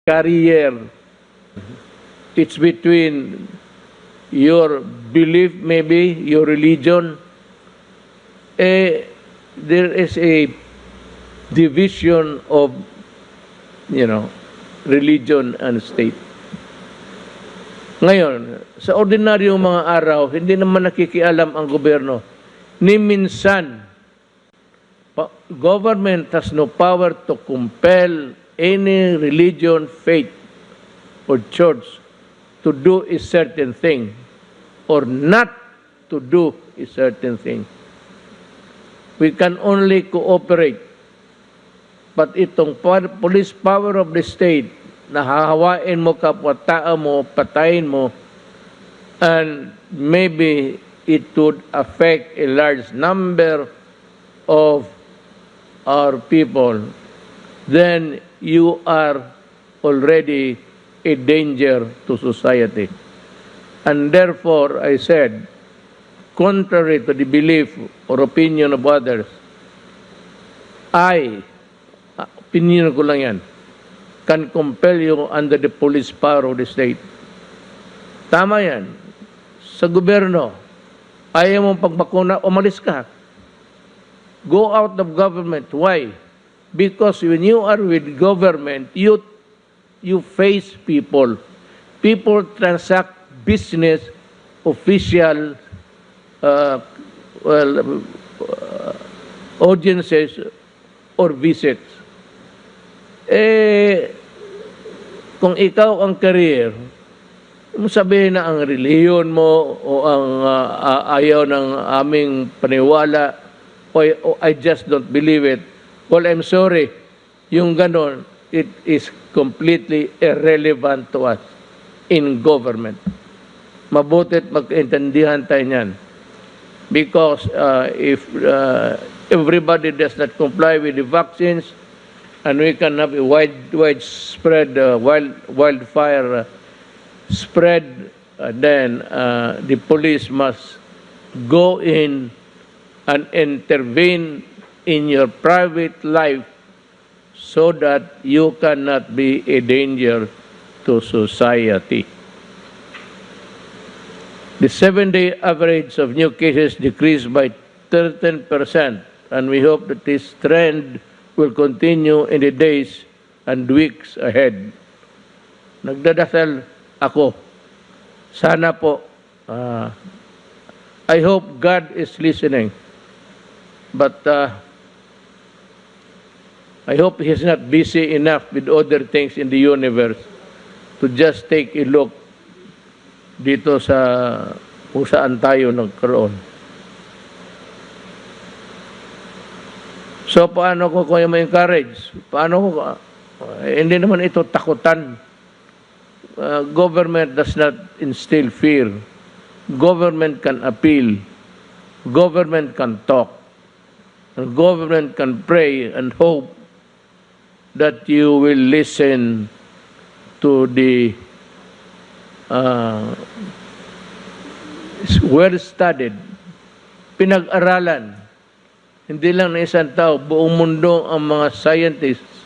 career. It's between your belief, maybe, your religion. There is a division of, religion and state. Ngayon, sa ordinaryong mga araw, hindi naman nakikialam ang gobyerno. Ni minsan, government has no power to compel any religion, faith, or church to do a certain thing or not to do a certain thing. We can only cooperate. But itong police power of the state, nahahawain mo kapwa-tao mo, patayin mo, and maybe it would affect a large number of our people, then you are already a danger to society. And therefore, I said, contrary to the belief or opinion of others, opinion ko lang yan, can compel you under the police power of the state. Tama yan. Sa gobyerno, ayaw mong pagbakuna, umalis ka. Go out of government. Why? Because when you are with government, you face people. People transact business, official, audiences, or visits. Kung ikaw ang career, sabihin na ang reliyon mo o ang ayaw ng aming paniwala o I just don't believe it. Well, I'm sorry. Yung ganon, it is completely irrelevant to us in government. Mabutit magkaintindihan tayo niyan. Because if everybody does not comply with the vaccines and we can have a widespread wildfire spread, then the police must go in and intervene in your private life so that you cannot be a danger to society. The 7-day average of new cases decreased by 13%, and we hope that this trend will continue in the days and weeks ahead. Nagdadasal ako. Sana po, I hope God is listening. But I hope He's not busy enough with other things in the universe to just take a look dito sa kung saan tayo nagkaroon. So, paano ko kayo ma-encourage? Paano ko? Hindi naman ito takutan. Government does not instill fear. Government can appeal. Government can talk. And government can pray and hope that you will listen to the well-studied, pinag-aralan, hindi lang na isang tao, buong mundo ang mga scientists.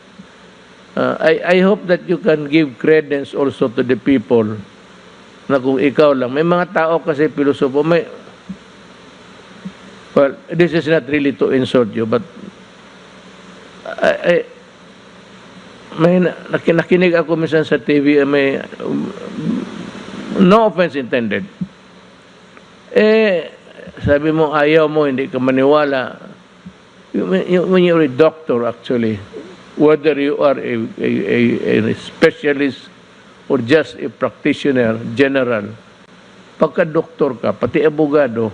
I hope that you can give credence also to the people na kung ikaw lang. May mga tao kasi pilosopo, well, this is not really to insult you, but may nakinig ako minsan sa TV, may no offense intended. Sabi mo, ayaw mo, hindi ka maniwala. When you're a doctor, actually, whether you are a specialist or just a practitioner, general, pagka-doktor ka, pati abogado,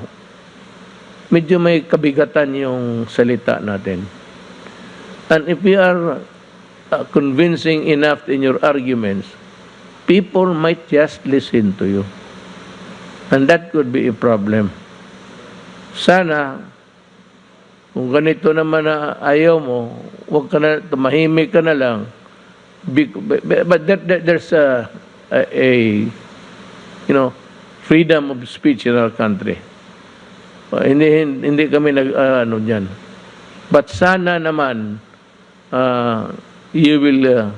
medyo may kabigatan yung salita natin. And if you are convincing enough in your arguments, people might just listen to you. And that could be a problem. Sana, kung ganito naman na ayaw mo, huwag ka na, tumahimik ka na lang. But there's freedom of speech in our country. Hindi kami ano dyan. But sana naman, you will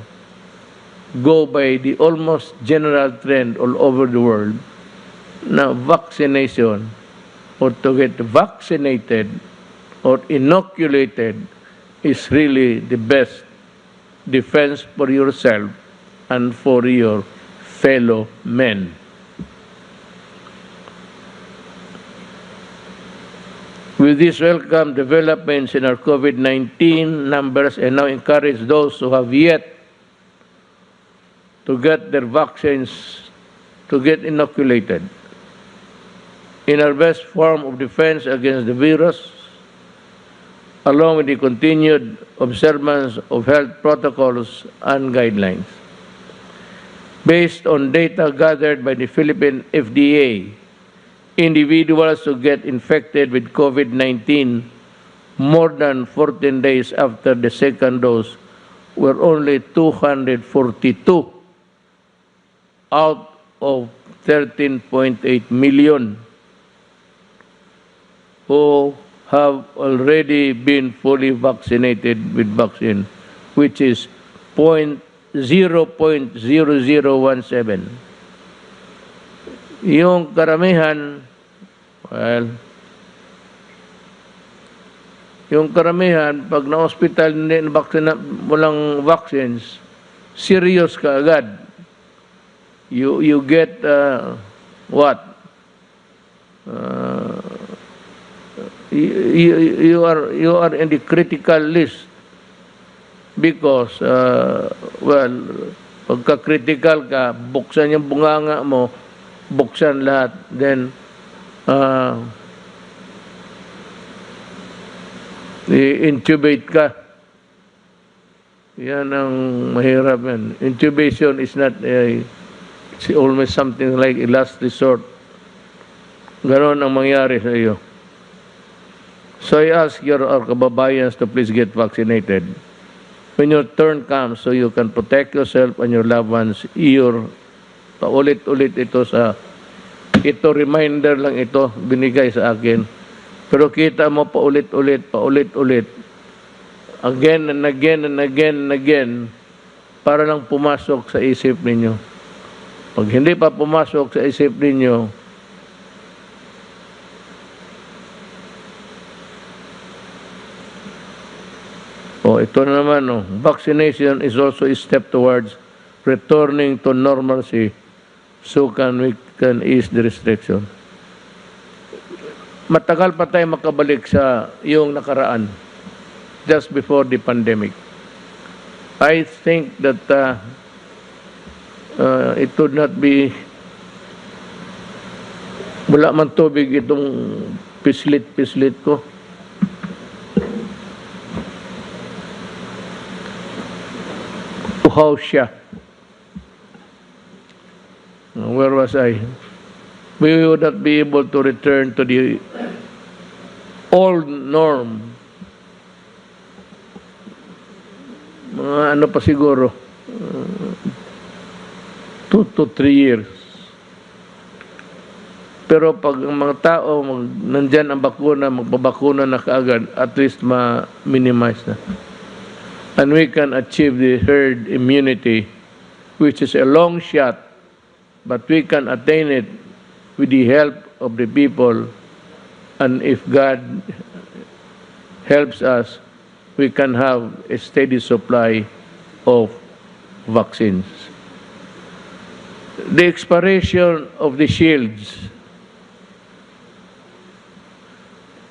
go by the almost general trend all over the world na vaccination or to get vaccinated or inoculated is really the best defense for yourself and for your fellow men. With these welcome developments in our COVID-19 numbers, and now encourage those who have yet to get their vaccines to get inoculated. In our best form of defense against the virus, along with the continued observance of health protocols and guidelines. Based on data gathered by the Philippine FDA, individuals who get infected with COVID-19 more than 14 days after the second dose were only 242 out of 13.8 million who have already been fully vaccinated with vaccine, which is 0.0017. Yung karamihan, well, yung karamihan, pag na-hospital hindi walang vaccines, serious ka agad. You get, what? You are in the critical list because, well, pagka-critical ka, buksan yung bunganga mo, buksan lahat, then i-intubate ka. Yan ang mahirap yan. Intubation is not it's almost something like a last resort. Ganon ang mangyari sa iyo. So I ask our kababayans to please get vaccinated. When your turn comes, so you can protect yourself and your loved ones, paulit-ulit ito reminder lang ito, binigay sa akin. Pero kita mo paulit-ulit, again and again and again and again, para lang pumasok sa isip ninyo. Pag hindi pa pumasok sa isip ninyo, ito na naman, vaccination is also a step towards returning to normalcy so we can ease the restriction. Matagal pa tayo makabalik sa yung nakaraan, just before the pandemic. I think that it would not be, wala man tubig itong pislit ko. Uhaw siya. Where was I? We would not be able to return to the old norm. Mga ano pa siguro, 2 to 3 years. Pero pag ang mga tao, nandyan ang bakuna, magpabakuna na kaagad, at least ma-minimize na. And we can achieve the herd immunity, which is a long shot, but we can attain it with the help of the people. And if God helps us, we can have a steady supply of vaccines. The expiration of the shields.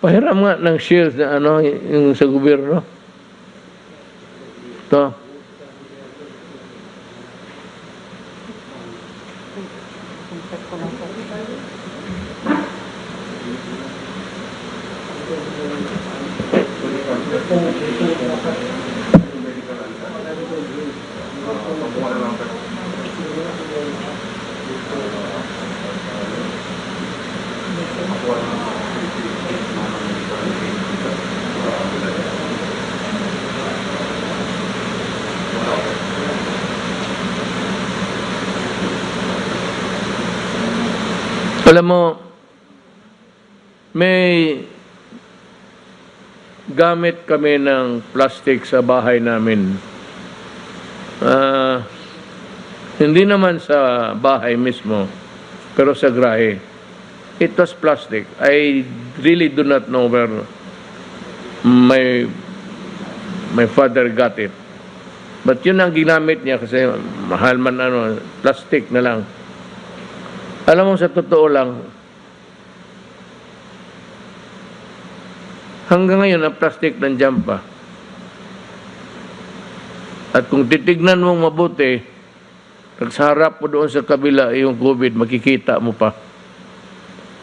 Pahiram nga ng shields na yung sa gobyerno. Ito. Alam mo, may gamit kami ng plastic sa bahay namin. Hindi naman sa bahay mismo, pero sa grahe. It was plastic. I really do not know where my father got it. But yun ang ginamit niya kasi mahal man plastic na lang. Alam mo, sa totoo lang, hanggang ngayon ang plastic nandiyan pa. At kung titignan mong mabuti, sa harap mo doon sa kabila yung COVID, makikita mo pa.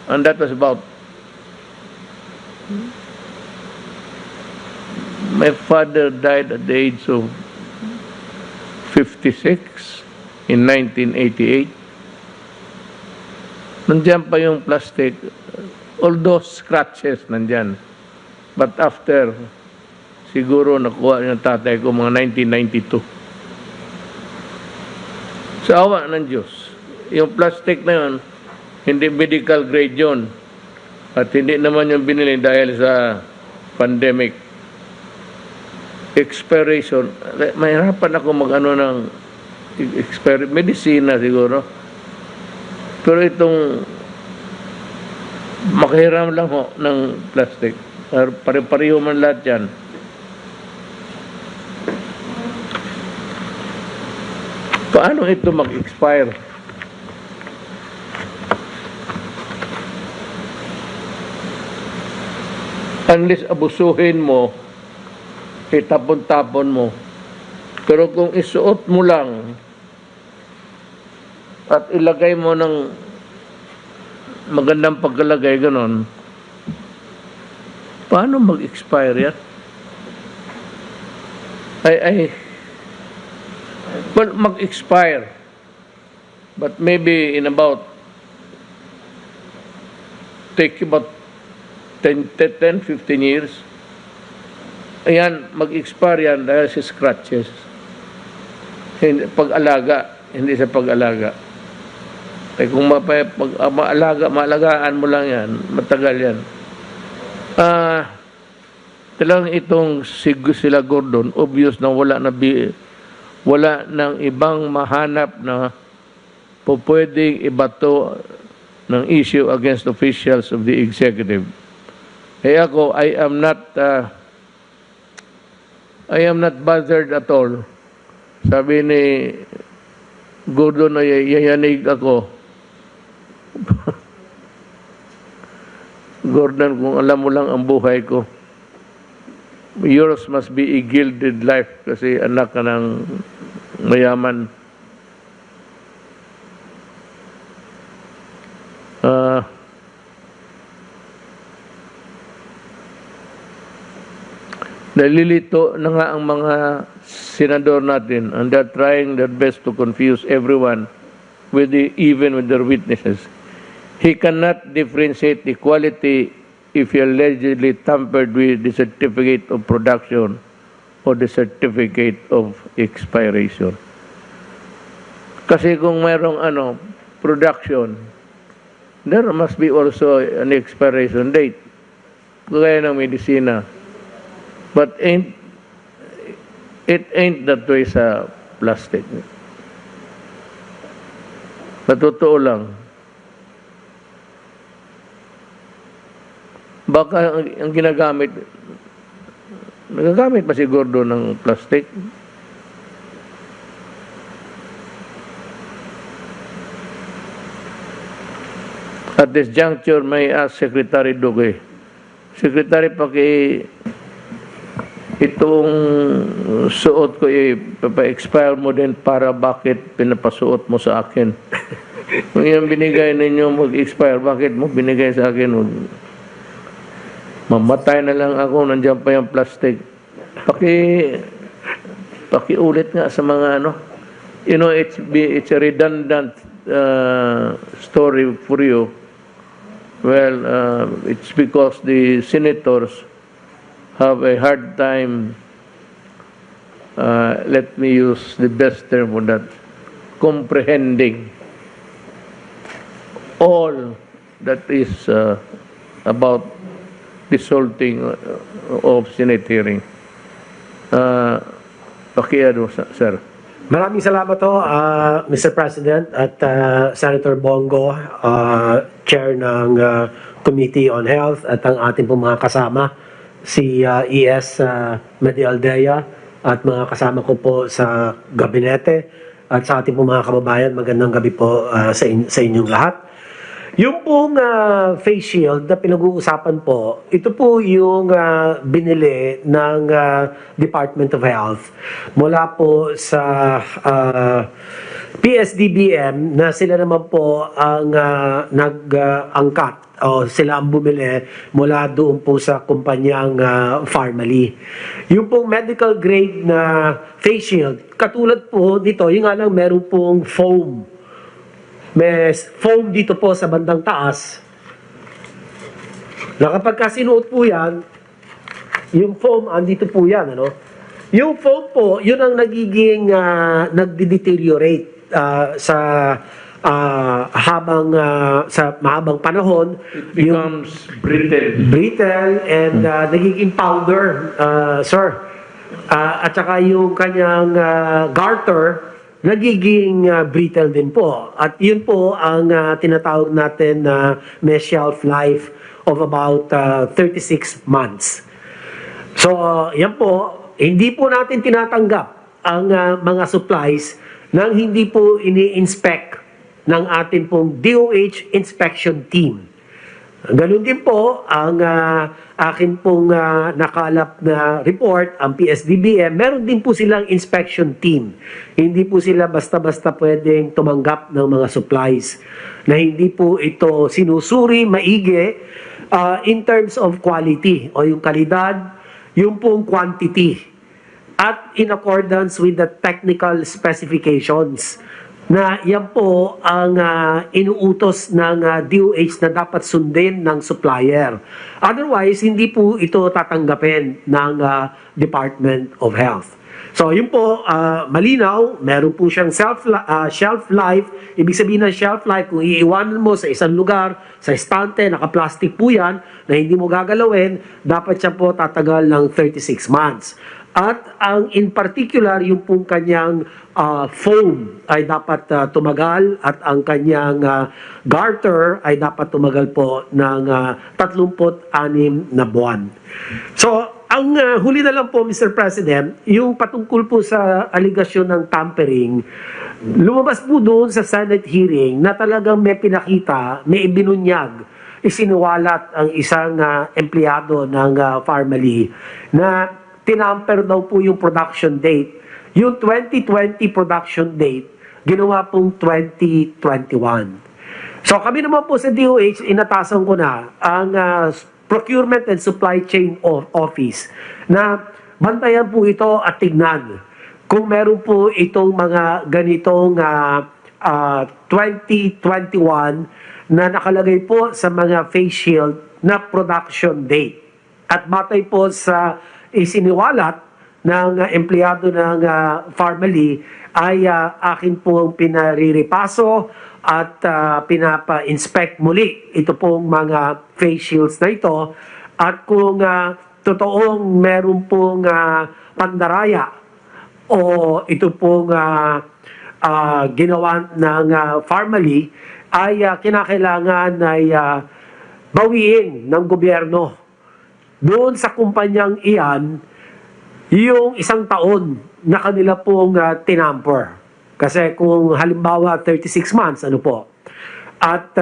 And that was about... My father died at the age of 56 in 1988. Nandiyan pa yung plastic, although scratches nandiyan. But after, siguro nakuha ng tatay ko mga 1992. Sa awa ng Diyos, yung plastic na yun, hindi medical grade yun. At hindi naman yung binili dahil sa pandemic. Expiration, mahirapan ako mag-ano ng medicina siguro. Pero itong makahiram lang ho ng plastic. Pare-pareho man lahat yan. Paano ito mag-expire? Unless abusuhin mo, itapon-tapon mo. Pero kung isuot mo lang at ilagay mo ng magandang pagkalagay, ganon, paano mag-expire yan? Well, mag-expire. But maybe in about, take about 10, 15 years, ayan, mag-expire yan dahil sa scratches. Pag-alaga, hindi sa pag-alaga. Eh kung maalagaan mo lang yan, matagal yan. Talagang itong sila Gordon, obvious na wala nang ibang mahanap na pwedeng ibato ng issue against officials of the executive. Kaya ako, I am not bothered at all. Sabi ni Gordon na yayanig ako. Gordon, kung alam mo lang ang buhay ko, yours must be a gilded life kasi anak ka ng mayaman. Nalilito na nga ang mga senador natin, and they're trying their best to confuse everyone even with their witnesses. He cannot differentiate the quality if he allegedly tampered with the certificate of production or the certificate of expiration. Kasi kung mayroong production, there must be also an expiration date. Kaya ng medisina. But it ain't that way sa plastic. Sa totoo lang. Baka ang ginagamit, nagagamit pa si Gordo ng plastic? At this juncture, may ask Secretary Duque. Secretary, itong suot ko, papa-expire mo din para bakit pinapasuot mo sa akin? Kung yung binigay ninyo mag-expire, bakit mo binigay sa akin? Mamatay na lang ako, nandiyan pa yung plastic. Pakiulit nga sa mga You know, it's a redundant story for you. Well, it's because the senators have a hard time, let me use the best term for that, comprehending all that is about this whole thing of Senate hearing. Sir. Maraming salamat ho, Mr. President at Senator Bongo, Chair ng Committee on Health at ang ating pong mga kasama, si ES Medialdea at mga kasama ko po sa gabinete at sa ating pong mga kababayan. Magandang gabi po sa inyong lahat. Yung pong face shield na pinag-uusapan po, ito po yung binili ng Department of Health mula po sa PSDBM na sila naman po ang nag-angkat o sila ang bumili mula doon po sa kumpanyang Pharmaly. Yung pong medical grade na face shield, katulad po dito, yung nga lang meron pong foam. May foam dito po sa bandang taas na kapag sinuot po yan, yung foam andito po yan, ano? Yung foam po, yun ang nagiging nagde-deteriorate sa mahabang panahon. It becomes brittle and nagiging powder, sir. At saka yung kanyang garter nagiging brittle din po. At yun po ang tinatawag natin na may shelf life of about 36 months. So, yan po, hindi po natin tinatanggap ang mga supplies nang hindi po ini-inspect ng ating pong DOH inspection team. Ganun din po ang akin pong nakalap na report, ang PSDBM, meron din po silang inspection team. Hindi po sila basta-basta pwedeng tumanggap ng mga supplies na hindi po ito sinusuri maigi in terms of quality o yung kalidad, yung pong quantity at in accordance with the technical specifications na yan po ang inuutos ng DOH na dapat sundin ng supplier. Otherwise, hindi po ito tatanggapin ng Department of Health. So, yun po, malinaw, meron po siyang shelf life. Ibig sabihin ng shelf life, kung iiwanan mo sa isang lugar, sa estante, naka-plastic po yan, na hindi mo gagalawin, dapat siya po tatagal ng 36 months. At ang in particular, yung pong kanyang foam ay dapat tumagal at ang kanyang garter ay dapat tumagal po ng 36 na buwan. So, ang huli na lang po, Mr. President, yung patungkol po sa aligasyon ng tampering, lumabas po doon sa Senate hearing na talagang may pinakita, may ibinunyag, isinuwalat ang isang empleyado ng Pharmaly na tinamper daw po yung production date. Yung 2020 production date, ginawa pong 2021. So kami naman po sa DOH, inatasan ko na ang Procurement and Supply Chain Office na bantayan po ito at tignan kung meron po itong mga ganitong 2021 na nakalagay po sa mga face shield na production date. At batay po sa isiniwalat ng empleyado ng Pharmaly ay akin pong pinariripaso at pinapa-inspect muli ito pong mga face shields na ito. At kung totoong meron pong pandaraya o ito pong ginawa ng Pharmaly ay kinakailangan ay bawiin ng gobyerno doon sa kumpanyang iyan yung 1 taon na kanila pong tinamper. Kasi kung halimbawa 36 months, ano po, at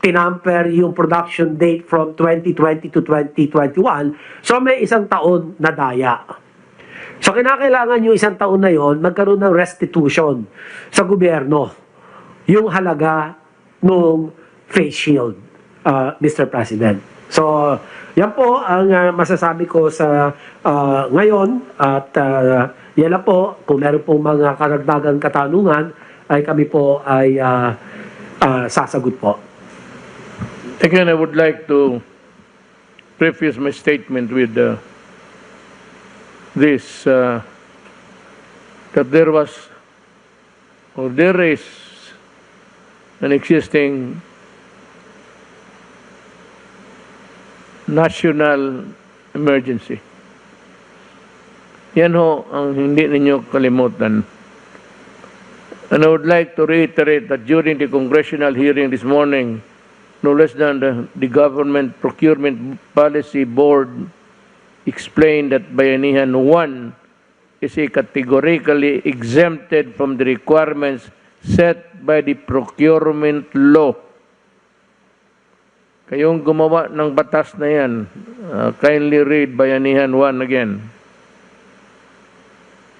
tinamper yung production date from 2020 to 2021, so may 1 taon na daya. So kinakailangan yung 1 taon na yon magkaroon ng restitution sa gobyerno, yung halaga ng face shield, Mr. President. So, yan po ang masasabi ko sa ngayon at yan lang po, kung meron pong mga karagdagang katanungan ay kami po ay sasagot po. Again, I would like to preface my statement with this, that there was or there is an existing national emergency. Yan ho ang hindi ninyo kalimutan And I would like to reiterate that during the congressional hearing this morning, no less than the Government Procurement Policy Board explained that Bayanihan 1 is a categorically exempted from the requirements set by the procurement law. Kayong gumawa ng batas na yan, kindly read Bayanihan 1 again.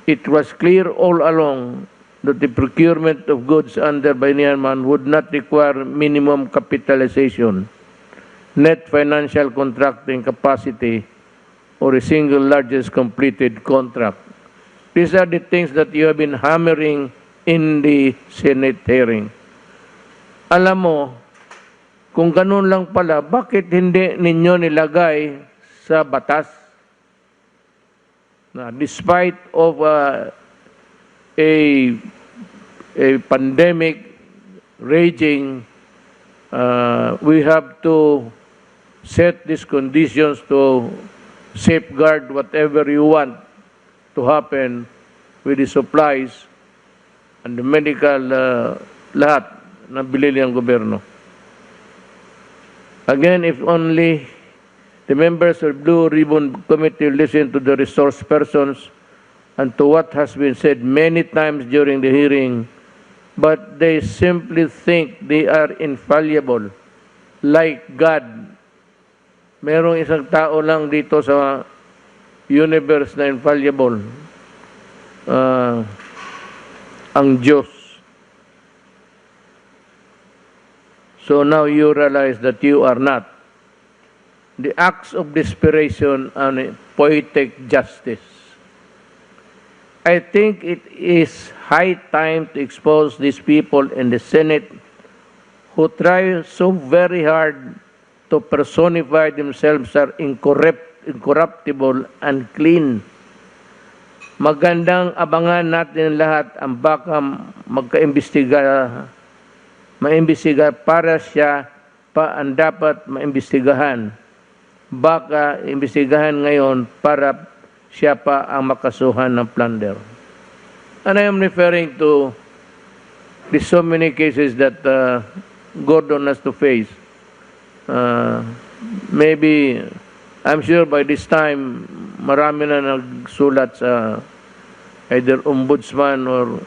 It was clear all along that the procurement of goods under Bayanihan 1 would not require minimum capitalization, net financial contracting capacity, or a single largest completed contract. These are the things that you have been hammering in the Senate hearing. Alam mo, kung ganun lang pala, bakit hindi ninyo nilagay sa batas? Na despite of a pandemic raging, we have to set these conditions to safeguard whatever you want to happen with the supplies and the medical lahat na bilili ng gobyerno. Again, if only the members of Blue Ribbon Committee listen to the resource persons and to what has been said many times during the hearing, but they simply think they are infallible, like God. Merong isang tao lang dito sa universe na infallible, ang Diyos. So now you realize that you are not. The acts of desperation and poetic justice. I think it is high time to expose these people in the Senate who try so very hard to personify themselves as incorruptible and clean. Magandang abangan natin lahat ang baka maimbestiga para siya pa ang dapat maimbestigahan. Baka imbestigahan ngayon para siya pa ang makasuhan ng plunder. And I am referring to the so many cases that Gordon has to face. Maybe, I'm sure by this time, marami na nagsulat sa either ombudsman or,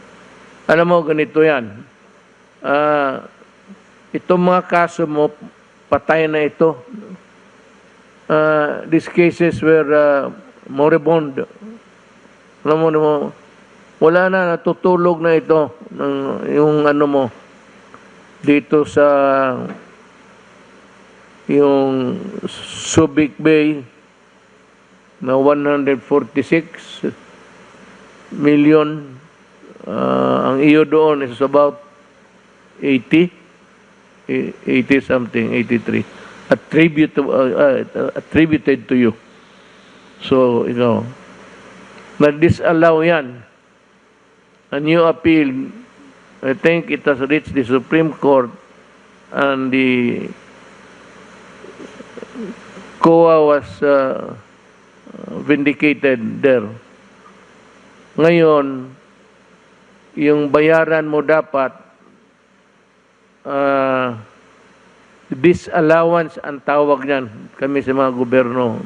alam mo, ganito yan. Itong mga kaso mo, patay na ito. These cases were moribund. Alam mo, wala na, natutulog na ito, yung ano mo, dito sa yung Subic Bay na 146 million. Ang iyo doon is about 80 something, 83. Attributed to you. So, na-disallow yan. A new appeal, I think it has reached the Supreme Court and the COA was vindicated there. Ngayon, yung bayaran mo dapat disallowance ang tawag niyan kami sa mga gobyerno.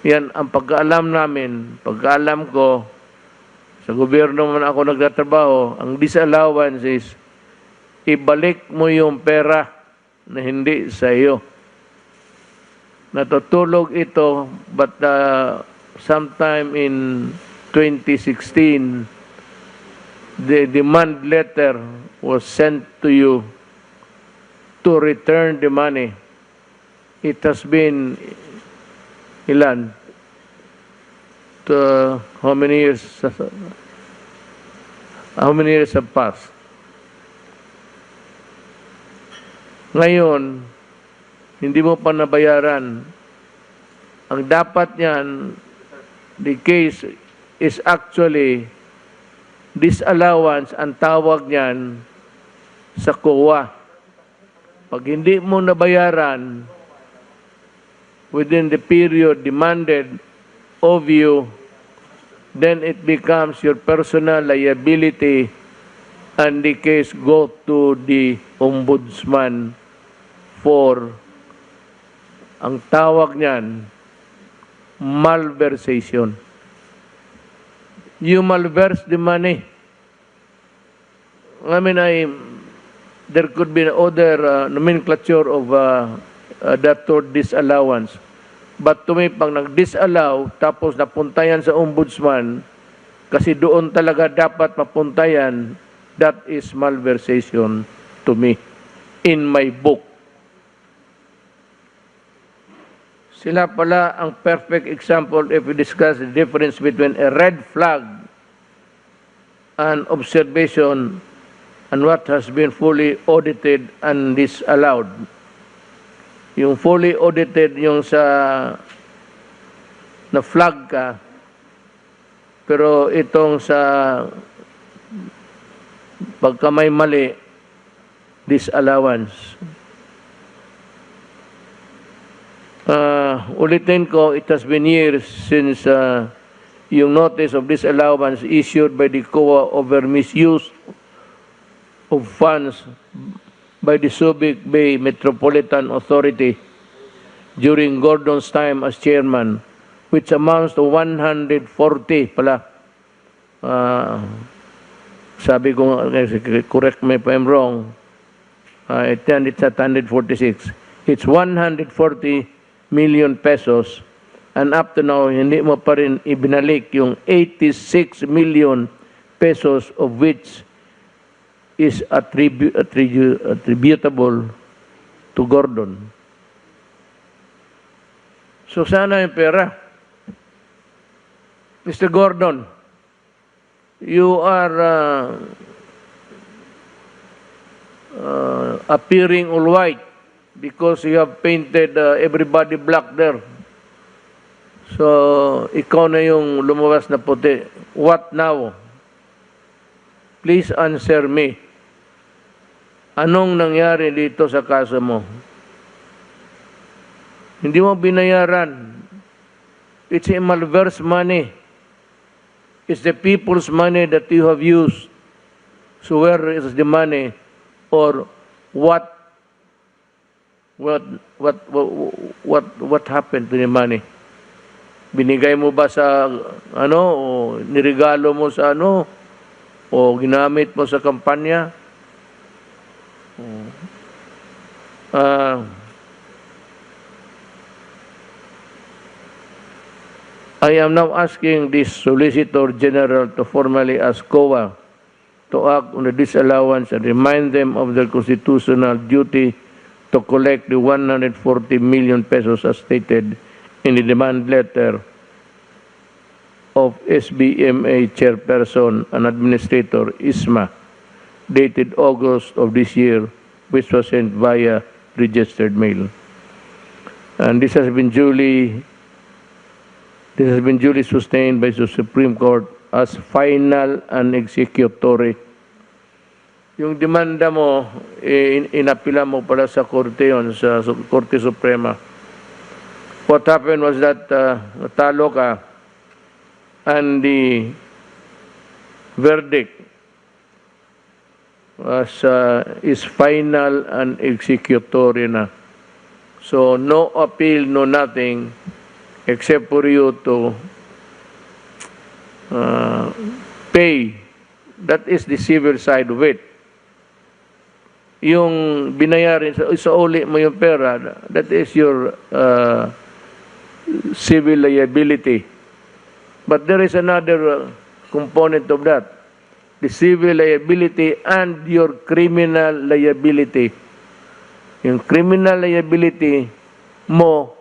Yan ang pagkaalam namin, pagkaalam ko, sa gobyerno man ako nagtatrabaho, ang disallowance is ibalik mo yung pera na hindi sa iyo. Natutulog ito, but sometime in 2016, the demand letter was sent to you to return the money. It has been, ilan? How many years have passed? Ngayon, hindi mo pa nabayaran. Ang dapat niyan, the case is actually disallowance, ang tawag niyan sa COA. Pag hindi mo nabayaran within the period demanded of you, then it becomes your personal liability and the case go to the ombudsman for, ang tawag niyan, malversation. You malverse the money. I mean, there could be other nomenclature of that or disallowance. But to me, pag nag-disallow, tapos napunta yan sa ombudsman, kasi doon talaga dapat mapunta yan, that is malversation to me, in my book. Sila pala ang perfect example if we discuss the difference between a red flag and observation and what has been fully audited and disallowed. Yung fully audited, yung sa na-flag ka, pero itong sa pagka may mali, disallowance. Ulitin ko, it has been years since yung notice of disallowance issued by the COA over misuse of funds by the Subic Bay Metropolitan Authority during Gordon's time as chairman, which amounts to 140 pala. Sabi ko, correct me if I'm wrong, it's at 146. It's 140 million pesos, and up to now, hindi mo pa rin ibinalik yung 86 million pesos of which is attributable to Gordon. So sana yung pera. Mr. Gordon, you are appearing all white because you have painted everybody black there. So, ikaw na yung lumabas na puti. What now? Please answer me. Anong nangyari dito sa kaso mo? Hindi mo binayaran. It's a malverse money. It's the people's money that you have used. So where is the money? Or what happened to the money? Binigay mo ba sa ano, o nirigalo mo sa ano, o ginamit mo sa kampanya? I am now asking this Solicitor General to formally ask COA to act on the disallowance and remind them of their constitutional duty to collect the 140 million pesos as stated in the demand letter of SBMA Chairperson and Administrator Isma, dated August of this year, which was sent via registered mail. And this has been duly sustained by the Supreme Court as final and executory. Yung demanda mo, inapila mo pala sa Korte yun, sa Korte Suprema. What happened was that natalo ka, and the verdict is final and executory na. So no appeal, no nothing, except for you to pay. That is the civil side of it. Yung binayarin, sa uli mo yung pera, that is your civil liability. But there is another component of that, the civil liability and your criminal liability. Yung criminal liability mo,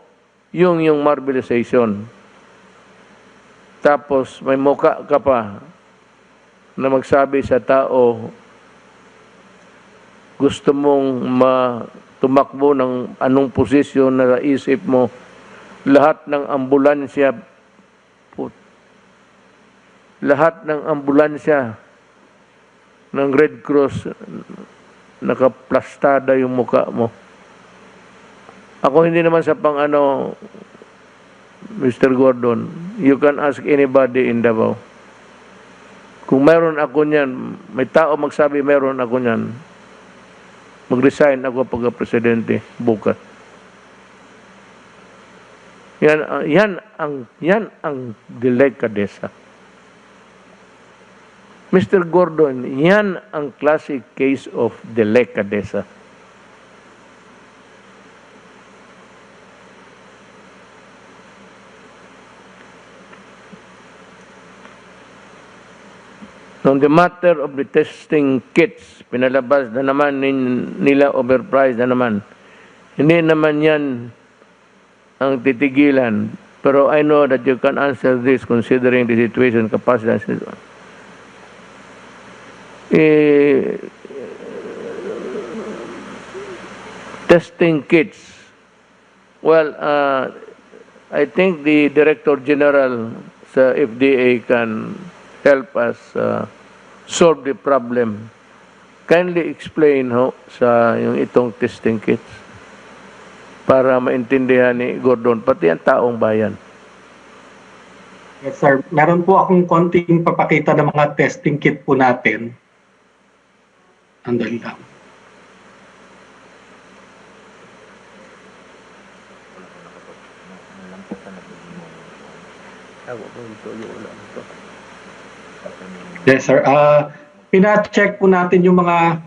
yung mobilization. Tapos may muka ka pa na magsabi sa tao, gusto mong tumakbo ng anong posisyon na naisip mo, lahat ng ambulansya ng Red Cross, nakaplastada yung muka mo. Ako hindi naman sa Mr. Gordon, you can ask anybody in Davao. Kung meron ako niyan, may tao magsabi meron ako niyan, mag-resign ako pagka-presidente bukas. Yan ang delikadesa. Mr. Gordon, yan ang classic case of delikadesa. On the matter of the testing kits, pinalabas na naman nila overpriced na naman. Hindi naman yan ang titigilan. Pero I know that you can answer this considering the situation, capacity. Testing kits. Well, I think the Director General sa FDA can help us solve the problem. Kindly explain sa yung itong testing kits para maintindihan ni Gordon, pati ang taong bayan. Yes, sir. Meron po akong konting papakita ng mga testing kit po natin. Andali lang. Yes, sir. Pina-check po natin yung mga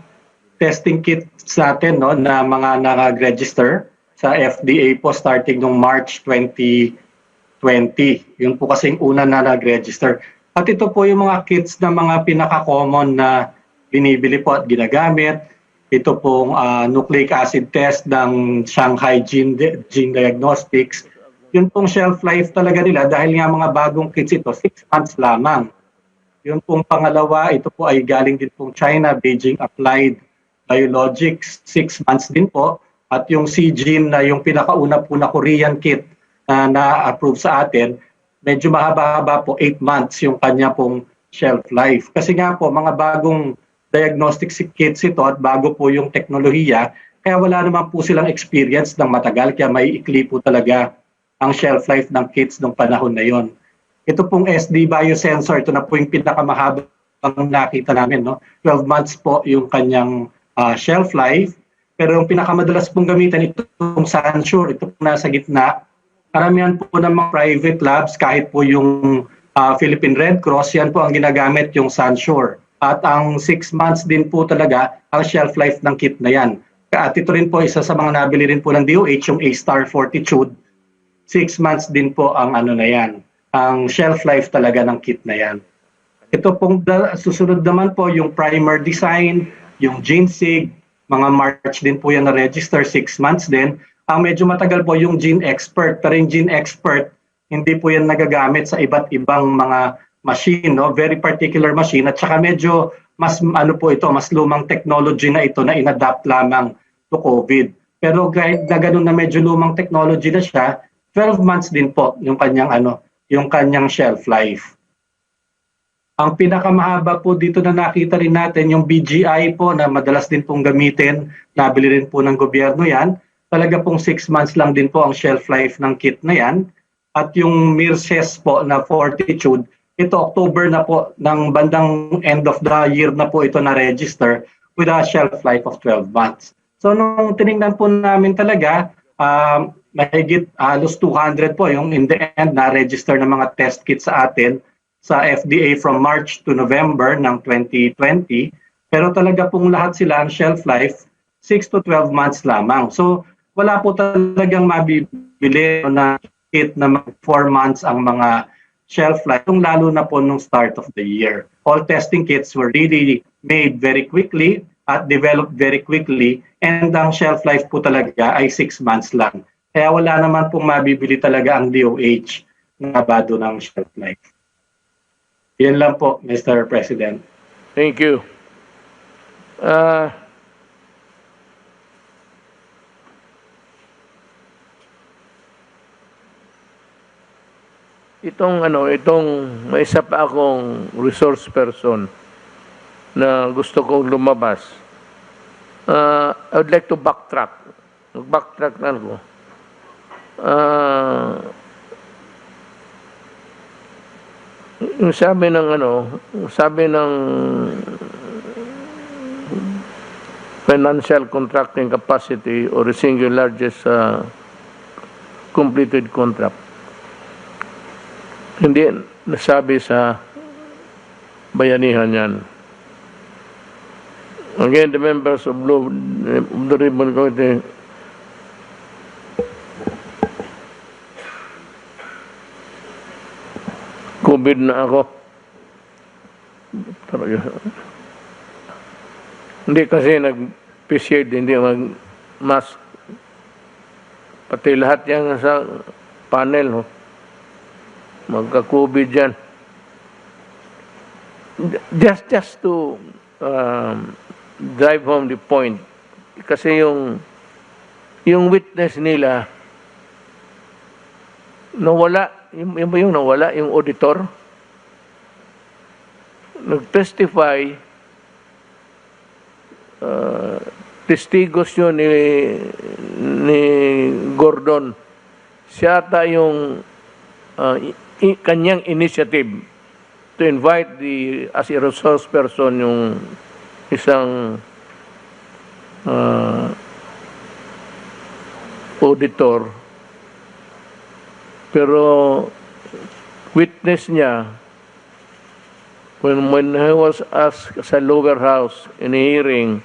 testing kits natin, no, na mga nag-register sa FDA po starting noong March 2020. Yun po kasing una na nag-register. At ito po yung mga kits na mga pinaka-common na binibili po at ginagamit. Ito pong nucleic acid test ng Shanghai Gene Diagnostics. Yun pong shelf life talaga nila dahil nga mga bagong kits ito, 6 months lamang. Yun pong pangalawa, ito po ay galing din pong China, Beijing Applied Biologics, 6 months din po. At yung C-Gene na yung pinakauna po na Korean kit na na-approve sa atin, medyo mahaba-haba po, 8 months yung kanya pong shelf life. Kasi nga po, mga bagong diagnostic kits ito at bago po yung teknolohiya, kaya wala naman po silang experience ng matagal, kaya may ikli po talaga ang shelf life ng kits ng panahon na yon. Ito pong SD biosensor, ito na po yung pinakamahabang nakita namin, no? 12 months po yung kanyang shelf life. Pero yung pinakamadalas pong gamitan, itong Sansure, ito po nasa gitna. Karamihan po ng mga private labs, kahit po yung Philippine Red Cross, yan po ang ginagamit, yung Sansure. At ang 6 months din po talaga ang shelf life ng kit na yan. At ito rin po, isa sa mga nabili rin po ng DOH, yung A-Star Fortitude. 6 months din po ang ano na yan, ang shelf life talaga ng kit na yan. Ito pong susunod naman po yung primer design, yung GeneSig, mga March din po yan na register, 6 months din. Ang medyo matagal po yung Gene Expert, pero yung Gene Expert, hindi po yan nagagamit sa iba't ibang mga machine, no? Very particular machine, at saka medyo mas ano po ito, mas lumang technology na ito na inadapt lamang to COVID. Pero kahit na ganun na medyo lumang technology na siya, 12 months din po yung kanyang yung kanyang shelf life. Ang pinakamahaba po dito na nakita rin natin, yung BGI po na madalas din pong gamitin, nabili rin po ng gobyerno yan. Talaga pong 6 months lang din po ang shelf life ng kit na yan. At yung Mirces po na Fortitude, ito October na po, ng bandang end of the year na po ito na-register with a shelf life of 12 months. So nung tinignan po namin talaga, mahigit halos 200 po yung in the end na-register ng mga test kits sa atin sa FDA from March to November ng 2020. Pero talaga pong lahat sila ang shelf life 6 to 12 months lamang. So wala po talagang mabibili na kit na 4 months ang mga shelf life, lalo na po nung start of the year. All testing kits were really made very quickly at developed very quickly, and ang shelf life po talaga ay 6 months lang. Kaya wala naman pong mabibili talaga ang DOH na bado ng shelf life. Yan lang po, Mr. President. Thank you. Itong may isa pa akong resource person na gusto kong lumabas. I would like to backtrack. Backtrack na ako. Yung sabi ng sabi ng financial contracting capacity or the single largest completed contract. Hindi nasabi sa bayanihan yan. Again, the members of the Ribbon Committee COVID na ako. Talaga. Hindi kasi nag-PCAD, hindi mag-mask. Pati lahat yan sa panel, magka-COVID yan. Just to drive home the point. Kasi yung witness nila, nawala, yung nawala, yung auditor, nag-testify, testigos yun ni Gordon. Siya ata yung kanyang initiative to invite as a resource person yung isang auditor. Pero witness niya, when he was asked sa lower house in a hearing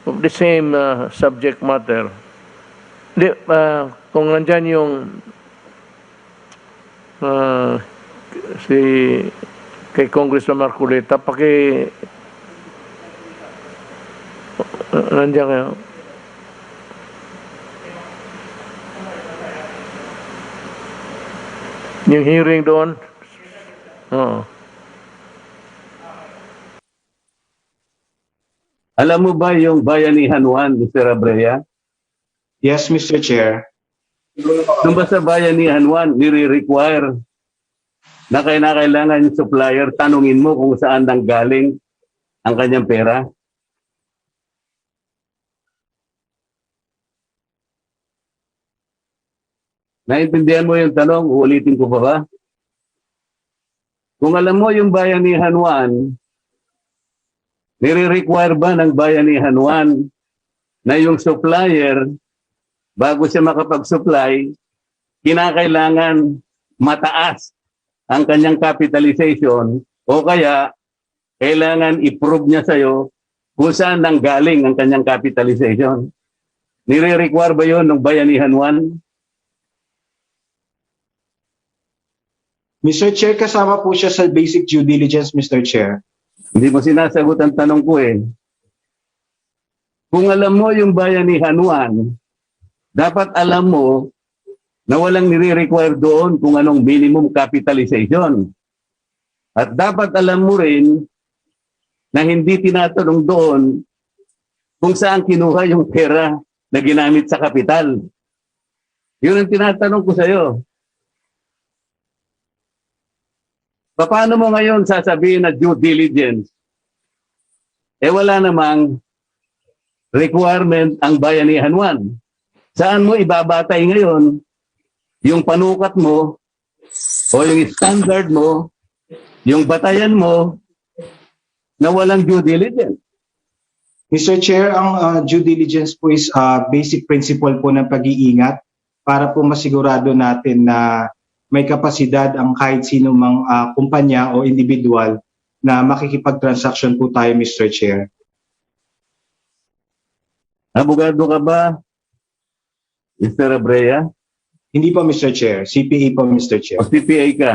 of the same subject matter, kung nandyan yung si kay Congressman Marcoleta, nandiyan kayo. Yung hearing doon, oo. Alam mo ba yung Bayanihan 1, Mr. Abrea? Yes, Mr. Chair. Nung ba sa Bayanihan 1, nire-require na kailangan yung supplier, tanungin mo kung saan nanggaling ang kanyang pera? Naintindihan mo yung tanong? Uulitin ko pa ba? Kung alam mo yung Bayanihan 1, nire-require ba ng Bayanihan 1 na yung supplier, bago siya makapag-supply, kinakailangan mataas ang kanyang capitalization o kaya kailangan i-prove niya sa'yo kung saan nanggaling ang kanyang capitalization? Nire-require ba yun ng Bayanihan 1? Mr. Chair, kasama po siya sa basic due diligence, Mr. Chair. Hindi mo sinasagot ang tanong ko eh. Kung alam mo yung Bayanihan 1, dapat alam mo na walang nire-require doon kung anong minimum capitalization. At dapat alam mo rin na hindi tinatanong doon kung saan kinuha yung pera na ginamit sa kapital. Yun ang tinatanong ko sa'yo. Paano mo ngayon sasabihin na due diligence? Wala namang requirement ang Bayanihan 1. Saan mo ibabatay ngayon yung panukat mo o yung standard mo, yung batayan mo na walang due diligence? Mr. Chair, ang due diligence po is basic principle po ng pag-iingat para po masigurado natin na may kapasidad ang kahit sino mang kumpanya o individual na makikipag-transaction po tayo, Mr. Chair. Abogado ka ba, Mr. Abrea? Hindi po, Mr. Chair. CPA po, Mr. Chair. O CPA ka?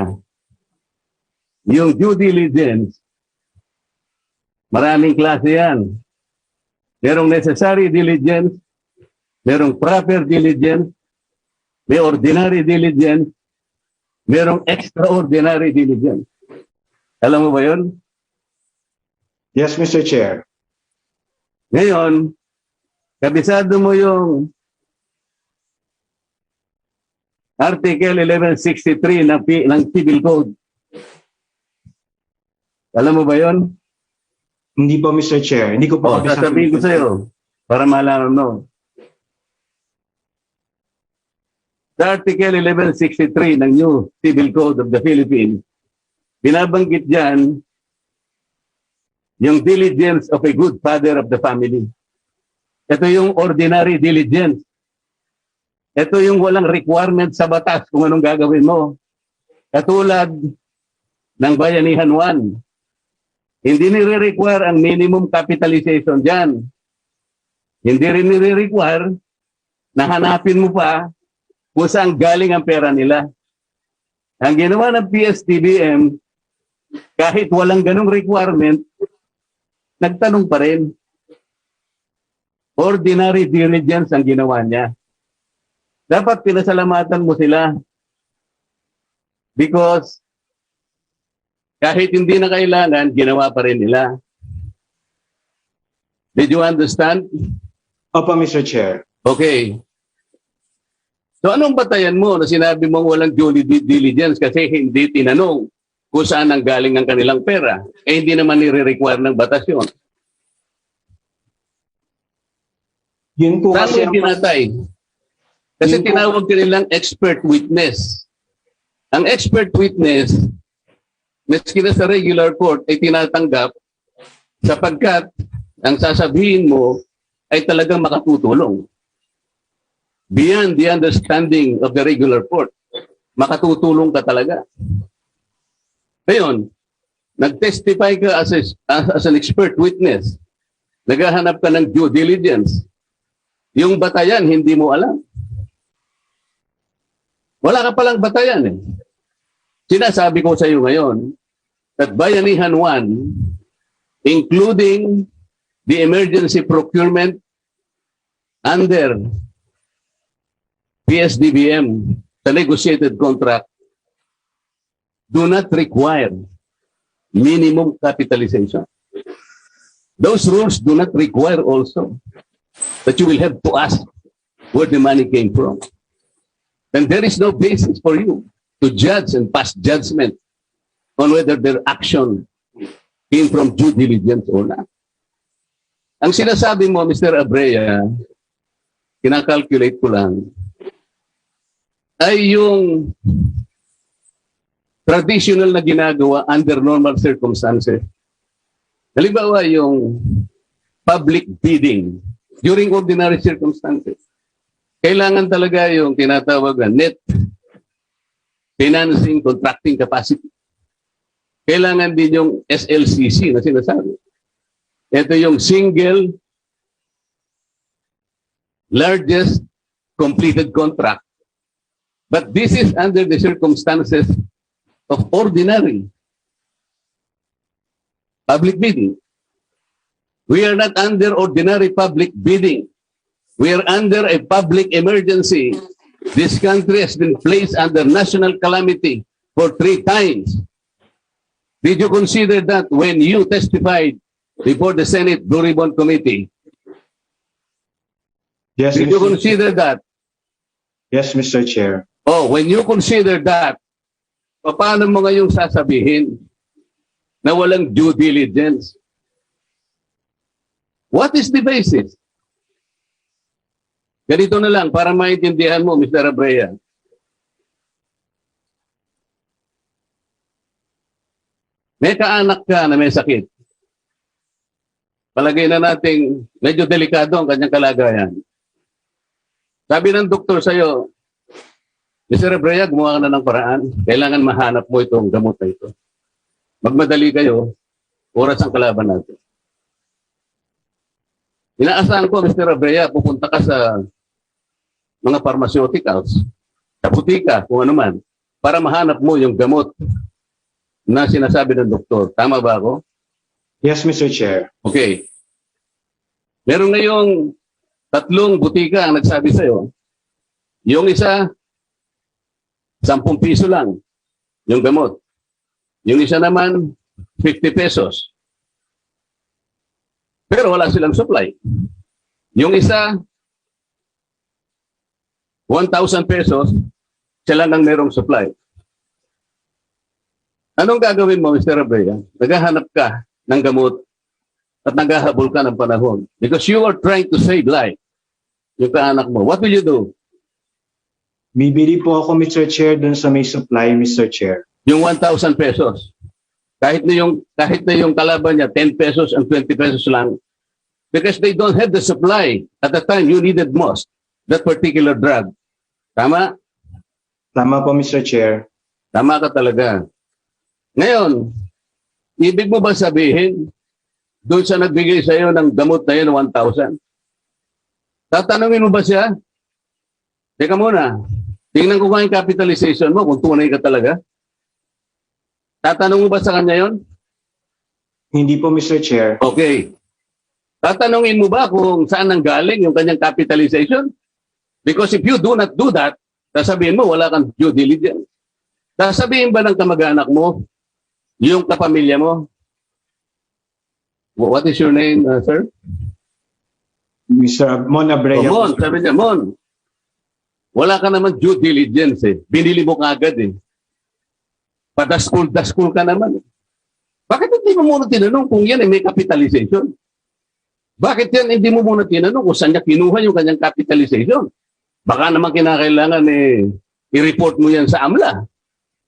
Yung due diligence, maraming klase yan. Merong necessary diligence, merong proper diligence, may ordinary diligence, merong extraordinary diligence. Alam mo ba yun? Yes, Mr. Chair. Ngayon, kabisado mo yung Article 1163 ng Civil Code. Alam mo ba yun? Hindi po, Mr. Chair. Hindi ko po kabisado. Sasabihin ko sa'yo para malaman mo. Sa Article 1163 ng New Civil Code of the Philippines, binabanggit dyan yung diligence of a good father of the family. Ito yung ordinary diligence. Ito yung walang requirement sa batas kung anong gagawin mo. Katulad ng Bayanihan 1. Hindi nire-require ang minimum capitalization dyan. Hindi rin nire-require na hanapin mo pa kung saan galing ang pera nila. Ang ginawa ng PSDBM, kahit walang ganong requirement, nagtanong pa rin. Ordinary diligence ang ginawa niya. Dapat pinasalamatan mo sila. Because kahit hindi na kailangan, ginawa pa rin nila. Did you understand? Opo, Mr. Chair. Okay. So anong batayan mo na sinabi mong walang due diligence kasi hindi tinanong kung saan ang galing ang kanilang pera? Eh hindi naman nire-require ng batas yun. Yun po Saan mo kasi yung pinatay? Kasi Yun po. tinawag ka nilang expert witness. Ang expert witness, maski na sa regular court, ay tinatanggap sapagkat ang sasabihin mo ay talagang makatutulong. Beyond the understanding of the regular court, makatutulong ka talaga. Ngayon, nag-testify ka as an expert witness. Naghahanap ka ng due diligence. Yung batayan, hindi mo alam. Wala ka palang batayan eh. Sinasabi ko sa iyo ngayon that Bayanihan 1, including the emergency procurement under PSDBM, the negotiated contract, do not require minimum capitalization. Those rules do not require also that you will have to ask where the money came from. Then there is no basis for you to judge and pass judgment on whether their action came from due diligence or not. Ang sinasabi mo, Mr. Abrea, kinakalculate ko lang, ay yung traditional na ginagawa under normal circumstances. Halimbawa, yung public bidding during ordinary circumstances. Kailangan talaga yung tinatawag na net financing contracting capacity. Kailangan din yung SLCC na sinasabi. Ito yung single largest completed contract. But this is under the circumstances of ordinary public bidding. We are not under ordinary public bidding. We are under a public emergency. This country has been placed under national calamity for 3 times. Did you consider that when you testified before the Senate Blue Ribbon Committee? Yes, Did you Mr. consider that? Yes, Mr. Chair. Oh, when you consider that, paano mo ngayong sasabihin na walang due diligence? What is the basis? Ganito na lang para maintindihan mo, Mr. Abrea. May kaanak ka na may sakit. Palagay na nating medyo delikado ang kanyang kalagayan. Sabi ng doktor sa'yo, Mr. Abrea, gumawa ka na ng paraan. Kailangan mahanap mo itong gamot na ito. Magmadali kayo, oras ang kalaban natin. Inaasahan ko, Mr. Abrea, pupunta ka sa mga pharmaceuticals, sa butika, kung ano man, para mahanap mo yung gamot na sinasabi ng doktor. Tama ba ako? Yes, Mr. Chair. Okay. Meron ngayong 3 butika ang nagsabi sa'yo. Yung isa, 10 piso lang yung gamot. Yung isa naman, 50 pesos. Pero wala silang supply. Yung isa, 1,000 pesos, sila lang merong supply. Anong gagawin mo, Mr. Abrea? Naghahanap ka ng gamot at naghahabol ka ng panahon. Because you are trying to save life. Yung kaanak mo. What will you do? Bibili po ako, Mr. Chair, dun sa may supply, Mr. Chair. Yung 1,000 pesos. Kahit na yung kalaban niya 10 pesos and 20 pesos lang, because they don't have the supply at the time you needed most that particular drug. Tama? Tama po, Mr. Chair. Tama ka talaga. Ngayon, ibig mo ba sabihin, doon sa nagbigay sa iyo ng gamot na yun, 1,000, tatanungin mo ba siya? Teka muna, tingnan ko nga yung capitalization mo kung tunay ka talaga. Tatanong mo ba sa kanya yon? Hindi po, Mr. Chair. Okay. Tatanungin mo ba kung saan nanggaling yung kanyang capitalization? Because if you do not do that, sasabihin mo wala kang due diligence. Sasabihin ba ng kamag-anak mo, yung kapamilya mo? What is your name, sir? Mr. Mon Abreu. Mon, sabi niya, Mon, wala ka naman due diligence eh. Binili mo kagad eh. Padaskul ka naman. Bakit hindi mo muna tinanong kung yan ay may capitalization? Bakit yan hindi mo muna tinanong kung saan niya kinuha yung kanyang capitalization? Baka naman kinakailangan i-report mo yan sa AMLA.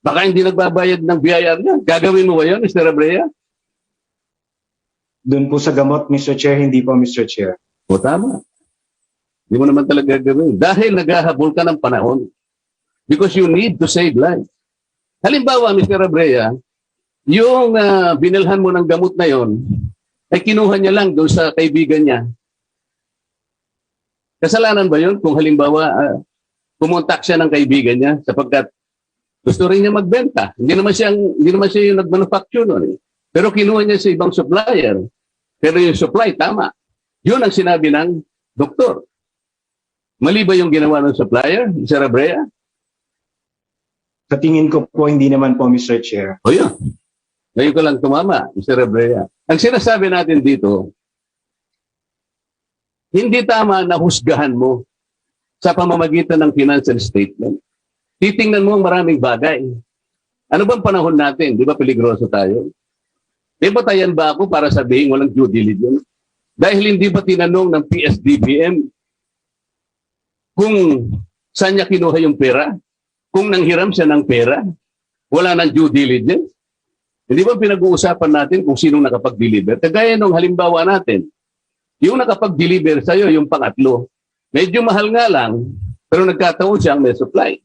Baka hindi nagbabayad ng BIR niya. Gagawin mo ba yun, Mr. Abrea? Doon po sa gamot, Mr. Chair, hindi po, Mr. Chair. O tama. Hindi mo naman talaga gagawin. Dahil naghahabol ka ng panahon. Because you need to save lives. Halimbawa, Mr. Abrea, yung binilhan mo ng gamot na yon, ay kinuha niya lang doon sa kaibigan niya. Kasalanan ba yun kung halimbawa pumontak siya ng kaibigan niya sapagkat gusto rin niya magbenta? Hindi naman siya yung nag-manufacture nun. Pero kinuha niya sa ibang supplier. Pero yung supply, tama. Yun ang sinabi ng doktor. Mali ba yung ginawa ng supplier, Mr. Abrea? Sa tingin ko po, hindi naman po, Mr. Chair. O yun. Ngayon ko lang tumama, Mr. Abrea. Ang sinasabi natin dito, hindi tama na husgahan mo sa pamamagitan ng financial statement. Titingnan mo ang maraming bagay. Ano bang panahon natin? Di ba peligroso tayo? Di ba tayan ba ako para sabihin walang due diligence? Dahil hindi ba tinanong ng PSDBM kung saan niya kinuha yung pera? Kung nanghiram siya ng pera? Wala ng due diligence? Hindi ba pinag-uusapan natin kung sinong nakapag-deliver? Kagaya nung halimbawa natin, yung nakapag-deliver sa'yo, yung pangatlo, medyo mahal nga lang, pero nagkataon siyang may supply.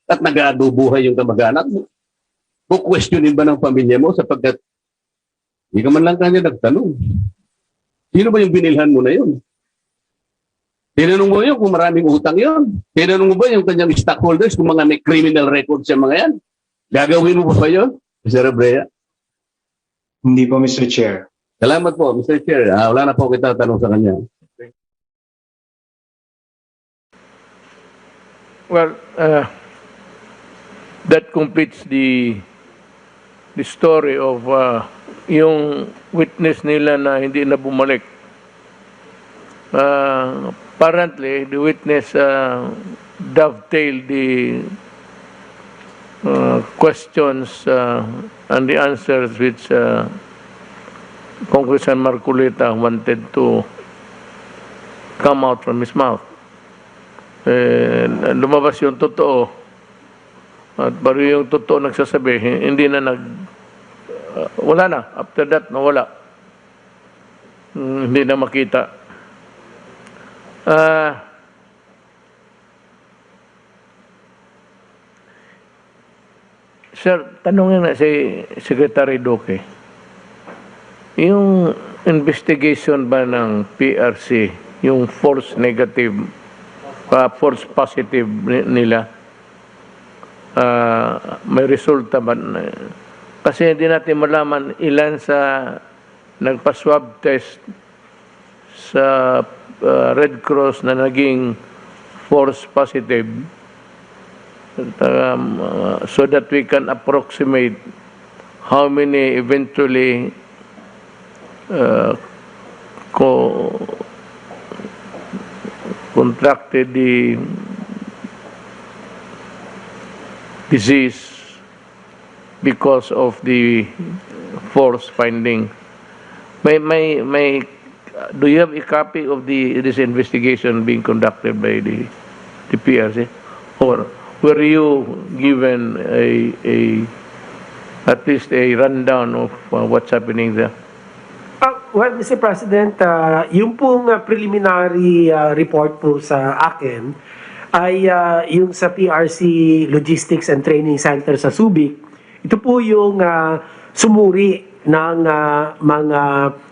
At nag-aadubuhay yung kamag-anak mo. Kukwestiyonin ba ng pamilya mo sapagkat hindi ka man lang kanya nagtanong. Sino ba yung binilhan mo na yun? Tinanong mo yun kung maraming utang yun. Tinanong mo ba yung kanyang stockholders kung mga may criminal records yung mga yan? Gagawin mo ba yun, Mr. Abrea? Hindi po, Mr. Chair. Salamat po, Mr. Chair. Wala na po kita tanong sa kanya. Well, that completes the story of yung witness nila na hindi na bumalik. Apparently, the witness dovetailed the questions and the answers which Congressman Marcolita wanted to come out from his mouth. Lumabas yung totoo. At baru yung totoo nagsasabi, hindi na wala na. After that, nawala. Hindi na makita. Sir, tanongin na si Secretary Duque. Yung investigation ba ng PRC, yung false negative, false positive nila, may resulta ba? Kasi hindi natin malaman ilan sa nagpa-swab test sa Red Cross na naging false positive, so that we can approximate how many eventually contracted the disease because of the false finding. Do you have a copy of this investigation being conducted by the PRC, or were you given at least a rundown of what's happening there. Well, Mr. President, yung pong preliminary report po sa akin ay yung sa PRC Logistics and Training Center sa Subic. Ito po yung sumuri ng mga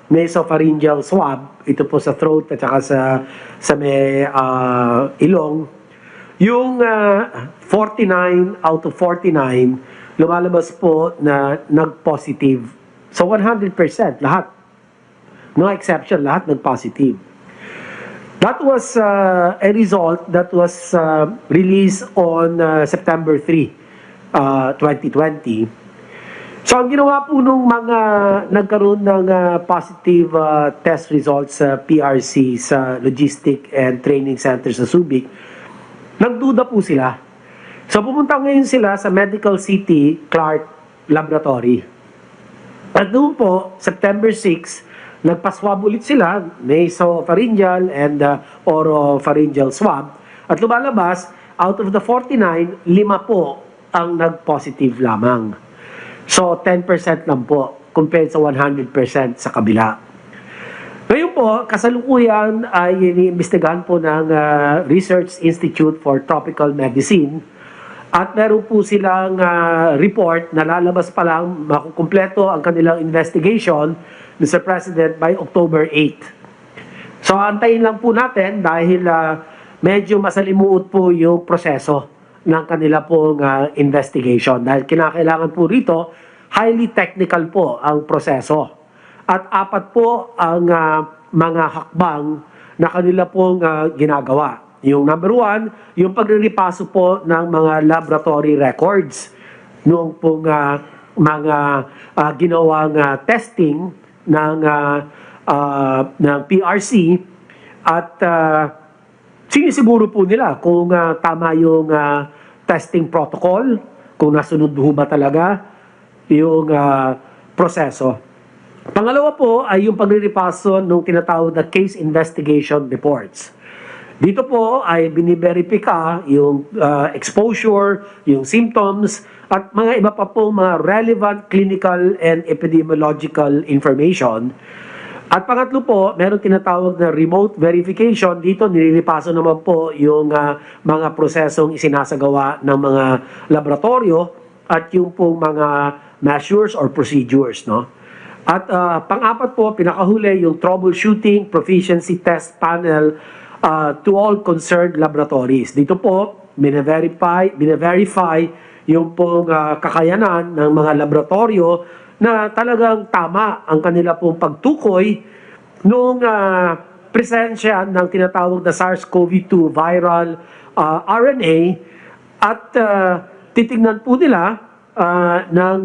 nasopharyngeal swab. Ito po sa throat at saka sa may ilong. Yung 49 out of 49 lumalabas po na nag-positive. So 100% lahat. No exception, lahat nag-positive. That was a result that was released on September 3, 2020. So ang ginawa po nung mga nagkaroon ng positive test results sa PRC sa Logistic and Training Center sa Subic, nagduda po sila. So pumunta ngayon sila sa Medical City Clark Laboratory. At doon po, September 6, nagpaswab ulit sila, nasopharyngeal and oropharyngeal swab. At lumalabas, out of the 49, 5 po ang nag-positive lamang. So 10% lang po compared sa 100% sa kabila. Ngayon po, kasalukuyan ay iniimbestigahan po ng Research Institute for Tropical Medicine at meron po silang report na lalabas pa lang, makukumpleto ang kanilang investigation, Mr. President, by October 8. So antayin lang po natin dahil medyo masalimuot po yung proseso ng kanila pong investigation dahil kinakailangan po rito highly technical po ang proseso at 4 po ang mga hakbang na kanila pong ginagawa. Yung number 1, yung pagriripaso po ng mga laboratory records noong pong mga ginawang testing ng PRC at sinisiguro po nila kung tama yung testing protocol, kung nasunod ho ba talaga yung proseso. Pangalawa po ay yung pagriripaso ng tinatawag na case investigation reports. Dito po ay biniverifika yung exposure, yung symptoms, at mga iba pa po mga relevant clinical and epidemiological information. At pangatlo po, meron tinatawag na remote verification. Dito nililipaso naman po yung mga prosesong isinasagawa ng mga laboratorio at yung pong mga measures or procedures, no? At pang-apat po, pinakahuli yung troubleshooting proficiency test panel to all concerned laboratories. Dito po, bine-verify yung pong kakayanan ng mga laboratorio na talagang tama ang kanila pong pagtukoy nung presensya ng tinatawag na SARS-CoV-2 viral RNA at titignan po nila ng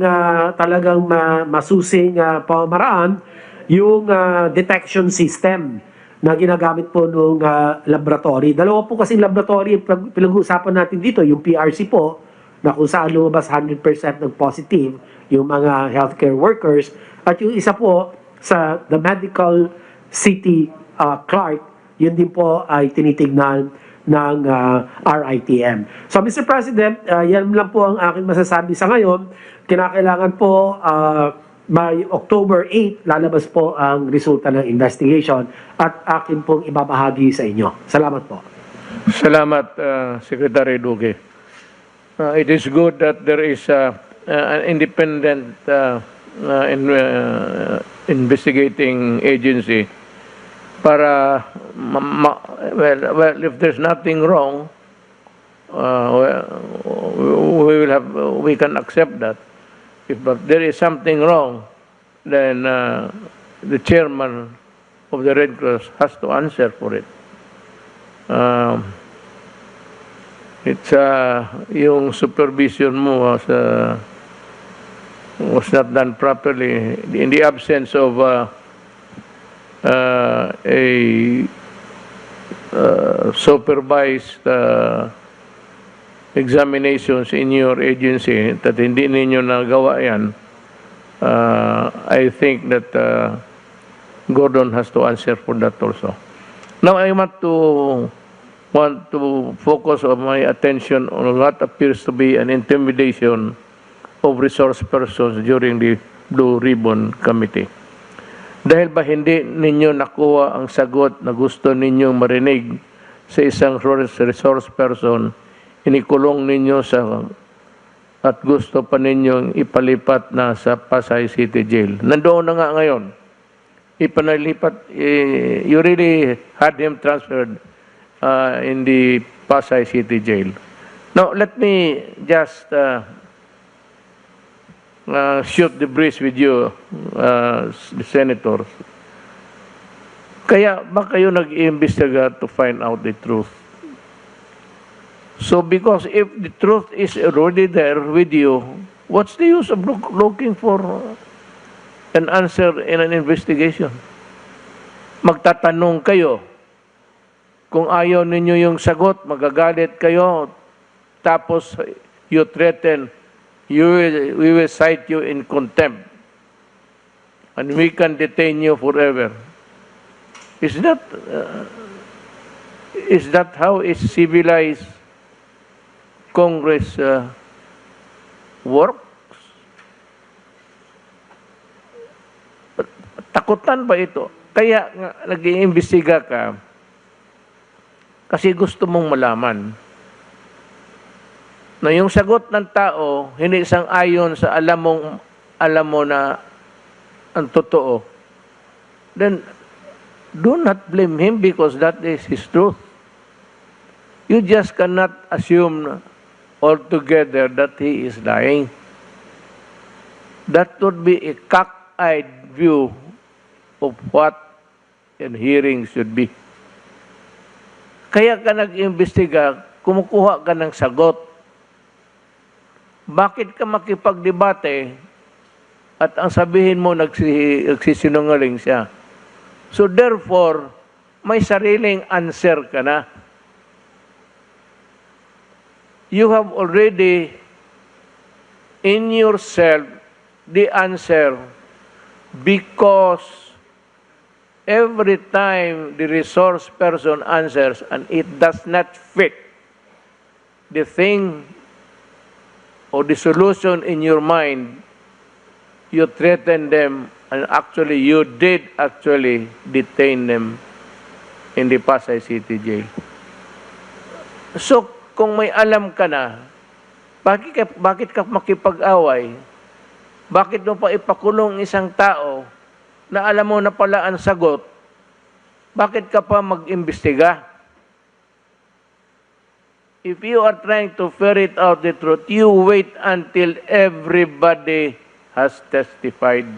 talagang masusing pamamaraan yung detection system na ginagamit po nung laboratory. Dalawa po kasing laboratory pinag-uusapan natin dito, yung PRC po, na kung saan lumabas 100% ng positive yung mga healthcare workers, at yung isa po sa the Medical City Clark, yun din po ay tinitignan ng RITM. So Mr. President, yan lang po ang aking masasabi sa ngayon. Kinakailangan po by October 8, lalabas po ang resulta ng investigation at akin pong ibabahagi sa inyo. Salamat po. Salamat, Secretary Duque. It is good that there is an independent investigating agency para, well, if there's nothing wrong, we can accept that. If there is something wrong, then the chairman of the Red Cross has to answer for it. It's yung supervision mo was not done properly in the absence of a supervised examinations in your agency, that hindi ninyo nagawa yan. I think that Gordon has to answer for that also. Now I want to focus on my attention on what appears to be an intimidation of resource persons during the Blue Ribbon Committee. Dahil ba hindi ninyo nakuha ang sagot na gusto ninyong marinig sa isang resource person, inikulong ninyo at gusto pa ninyong ipalipat na sa Pasay City Jail. Nandoon na nga ngayon. Ipanalipat, you really had him transferred in the Pasay City Jail. Now, let me just shoot the breeze with you, the senators. Kaya ba kayo nag-iimbestiga to find out the truth? So, because if the truth is already there with you, what's the use of looking for an answer in an investigation? Magtatanong kayo. Kung ayaw ninyo yung sagot, magagalit kayo. Tapos, you threaten, we will cite you in contempt. And we can detain you forever. Is that how a civilized Congress works? Takutan ba ito? Kaya nag-iimbestiga ka kasi gusto mong malaman na yung sagot ng tao hindi sang-ayon sa alam mo na ang totoo. Then do not blame him because that is his truth. You just cannot assume altogether that he is lying. That would be a cockeyed view of what a hearing should be. Kaya ka nag-imbestiga, kumukuha ka ng sagot. Bakit ka makipagdebate at ang sabihin mo nagsisinungaling siya? So therefore, may sariling answer ka na. You have already in yourself the answer because every time the resource person answers and it does not fit the thing or the solution in your mind, you threaten them and actually you did actually detain them in the Pasay City Jail. So, kung may alam ka na, bakit ka makipag-away? Bakit mo pa ipakulong isang tao na alam mo na pala ang sagot? Bakit ka pa mag-imbestiga? If you are trying to ferret out the truth, you wait until everybody has testified.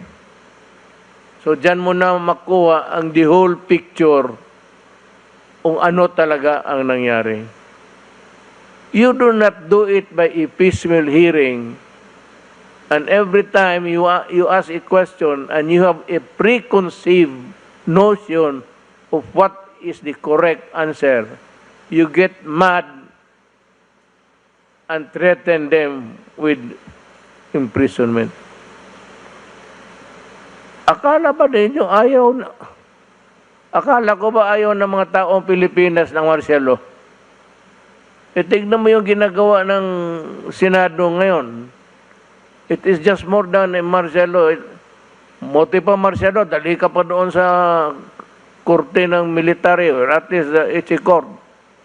So, dyan mo na makuha ang the whole picture kung ano talaga ang nangyari. You do not do it by a piecemeal hearing. And every time you ask a question and you have a preconceived notion of what is the correct answer, you get mad and threaten them with imprisonment. Akala ba ninyo akala ko ba ayaw ng mga taong Pilipinas ng martial law? Tignan mo yung ginagawa ng Senado ngayon. It is just more than a martial law. Moti pa martial law, dali ka pa doon sa korte ng military, or at least it's a court,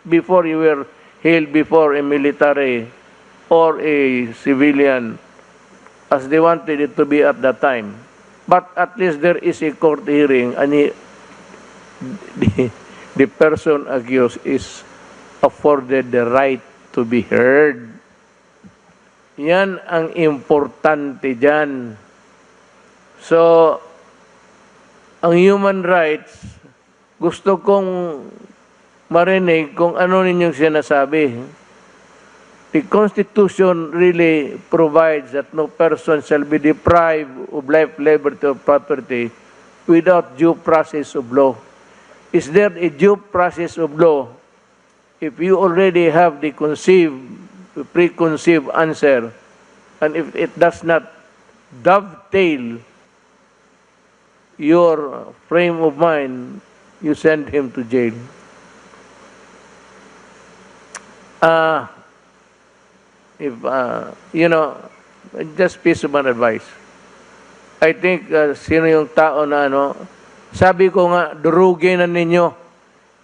before you were held before a military or a civilian, as they wanted it to be at that time. But at least there is a court hearing, and the person accused is afforded the right to be heard. Yan ang importante dyan. So, ang human rights, gusto kong marinig kung ano ninyong sinasabi. The Constitution really provides that no person shall be deprived of life, liberty, or property without due process of law. Is there a due process of law if you already have the preconceived answer, and if it does not dovetail your frame of mind, you send him to jail. just piece of advice. I think sino yung tao na sabi ko nga, durugin na ninyo.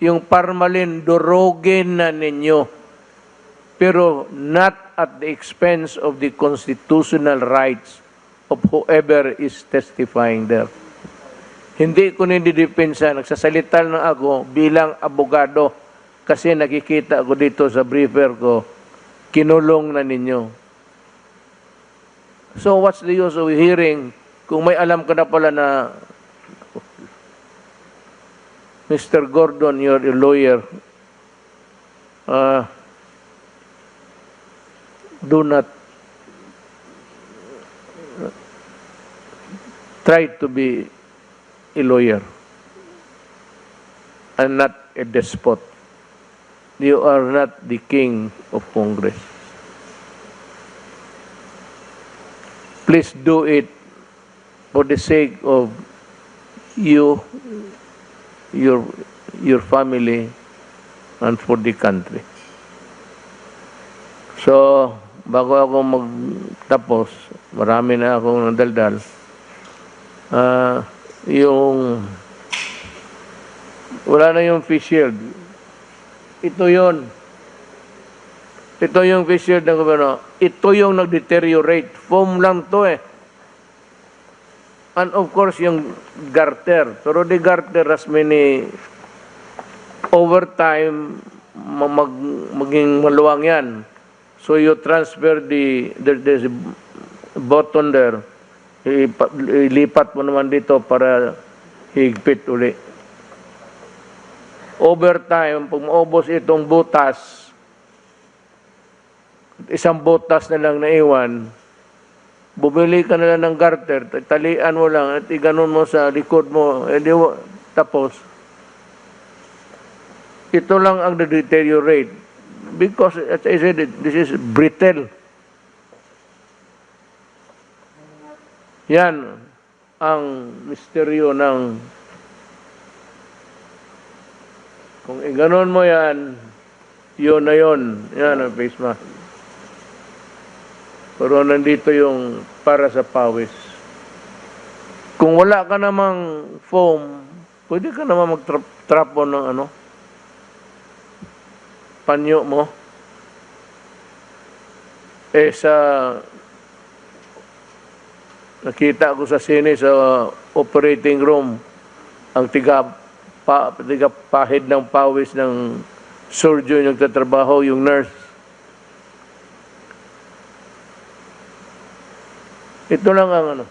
Yung parmalin, durugin na ninyo. Pero not at the expense of the constitutional rights of whoever is testifying there. Hindi ko ninidepensa, nagsasalita na ako bilang abogado kasi nakikita ko dito sa briefer ko, kinulong na ninyo. So what's the use of hearing kung may alam ka na pala na Mr. Gordon, you're a lawyer, do not try to be a lawyer and not a despot. You are not the king of Congress. Please do it for the sake of you, your family, and for the country. So, bago ako magtapos, marami na akong nadaldal. Wala na yung face shield. Ito yun. Ito yung face shield ng gobyerno. Ito yung nag-deteriorate. Foam lang to eh. And of course, yung garter. Pero the garter has many, over time, maging maluwang yan. So you transfer there's a button there. Ilipat mo naman dito para higpit uli. Over time, pag maubos itong butas, isang butas na lang naiwan, bumili ka na lang ng garter, talian mo lang at iganon mo sa likod mo, tapos, ito lang ang deteriorate. Because, as I said, this is brittle. Yan ang misteryo ng kung iganon mo yan, yun na yun. Yan ang face mask. Pero nandito yung para sa pawis. Kung wala ka namang foam, pwede ka naman magtrapo ng panyo mo. Nakita ko sa sine sa operating room, ang pahid ng pawis ng surgeon yung tatrabaho, yung nurse. Ito lang ang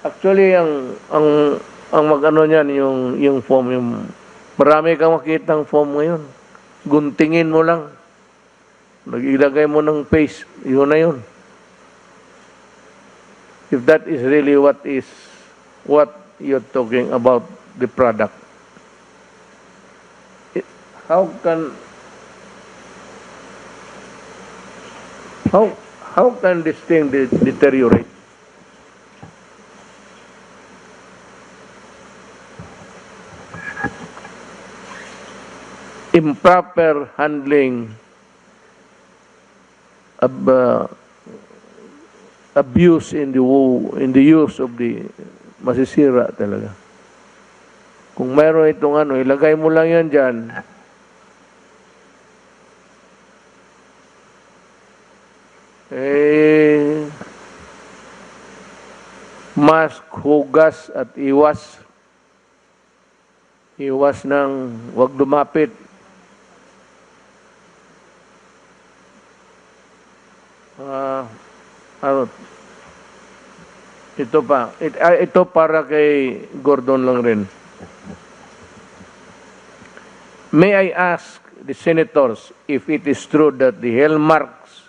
actually ang niyan yung foam, yung marami kang makitang foam ngayon. Guntingin mo lang. Nag-ilagay mo ng paste, yun na yun. If that is really what you're talking about the product. How can this thing deteriorate? Improper handling of abuse in the use of the masisira talaga. Kung mayroon itong ilagay mo lang yan dyan. Mask, hugas at iwas. Iwas ng wag lumapit. Ito pa. Ito para kay Gordon lang rin. May I ask the senators if it is true that the hallmarks,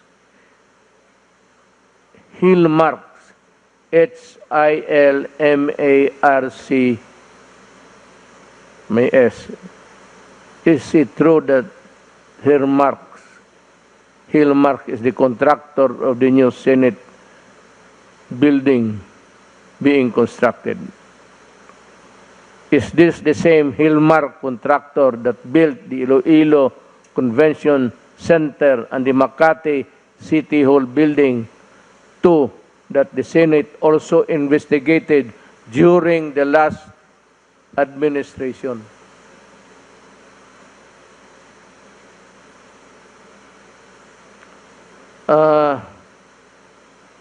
H-I-L-M-A-R-C, may S, is it true that Hillmark is the contractor of the new Senate building being constructed? Is this the same Hillmark contractor that built the Iloilo Convention Center and the Makati City Hall building Two, that the Senate also investigated during the last administration.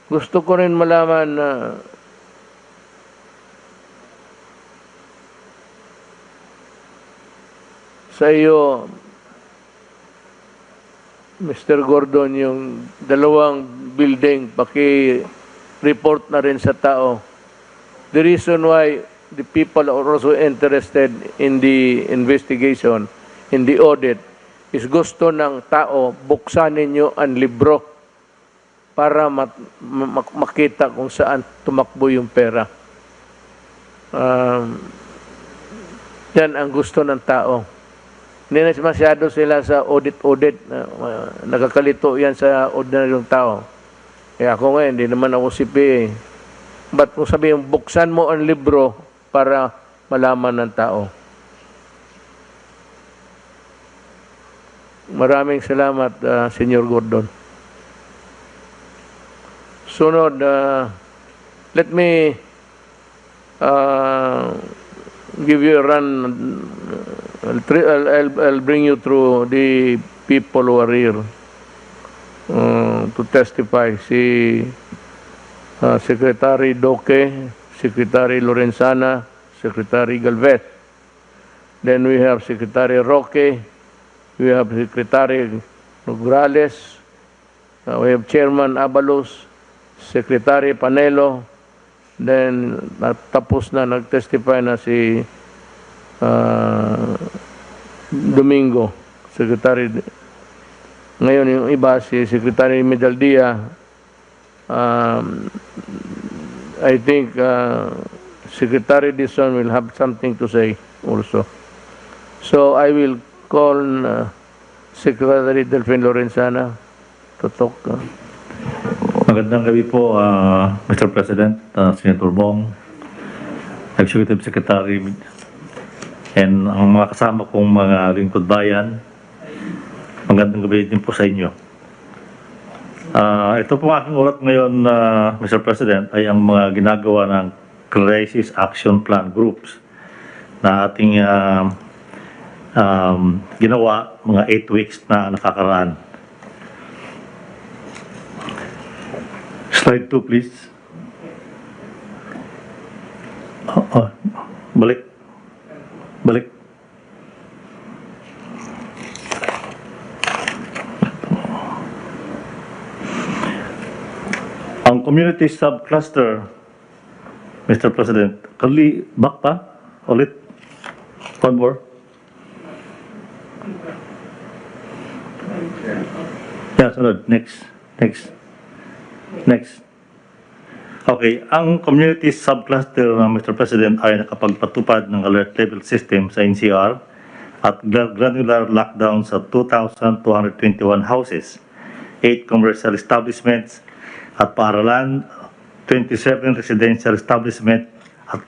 Gusto ko rin malaman na sa iyo, Mr. Gordon, yung dalawang building, paki-report na rin sa tao. The reason why the people are also interested in the investigation, in the audit, is gusto ng tao buksan ninyo ang libro para makita kung saan tumakbo yung pera. Yan ang gusto ng tao. Hindi na masyado sila sa audit-audit. Nakakalito yan sa ordinaryong tao. Kaya ako ngayon, hindi naman ako CPA. Ba't kung sabihin, buksan mo ang libro para malaman ng tao. Maraming salamat, Senyor Gordon. Sunod, let me give you a run. I'll bring you through the people who are here to testify. Si Secretary Doque, Secretary Lorenzana, Secretary Galvez. Then we have Secretary Roque, we have Secretary Nograles, we have Chairman Abalos, Secretary Panelo, then tapos na, nag-testify na si Domingo, Secretary. Ngayon yung iba, si Secretary Medaldia, I think Secretary Dison will have something to say also. So I will call Secretary Delphine Lorenzana to talk. Magandang gabi po, Mr. President, Senator Bong, Executive Secretary, and ang mga kasama kong mga lingkod bayan. Magandang gabi din po sa inyo. Ito po aking ulat ngayon, Mr. President, ay ang mga ginagawa ng Crisis Action Plan Groups na ating ginawa mga 8 weeks na nakakaraan. Slide 2, please. Balik. Ang community subcluster, Mr. President, back pa? Ulit? One more? Yeah, sunod. Next. Okay, ang community subcluster, Mr. President, ay nakapagpatupad ng alert level system sa NCR at granular lockdown sa 2,221 houses, 8 commercial establishments at paaralan, 27 residential establishment at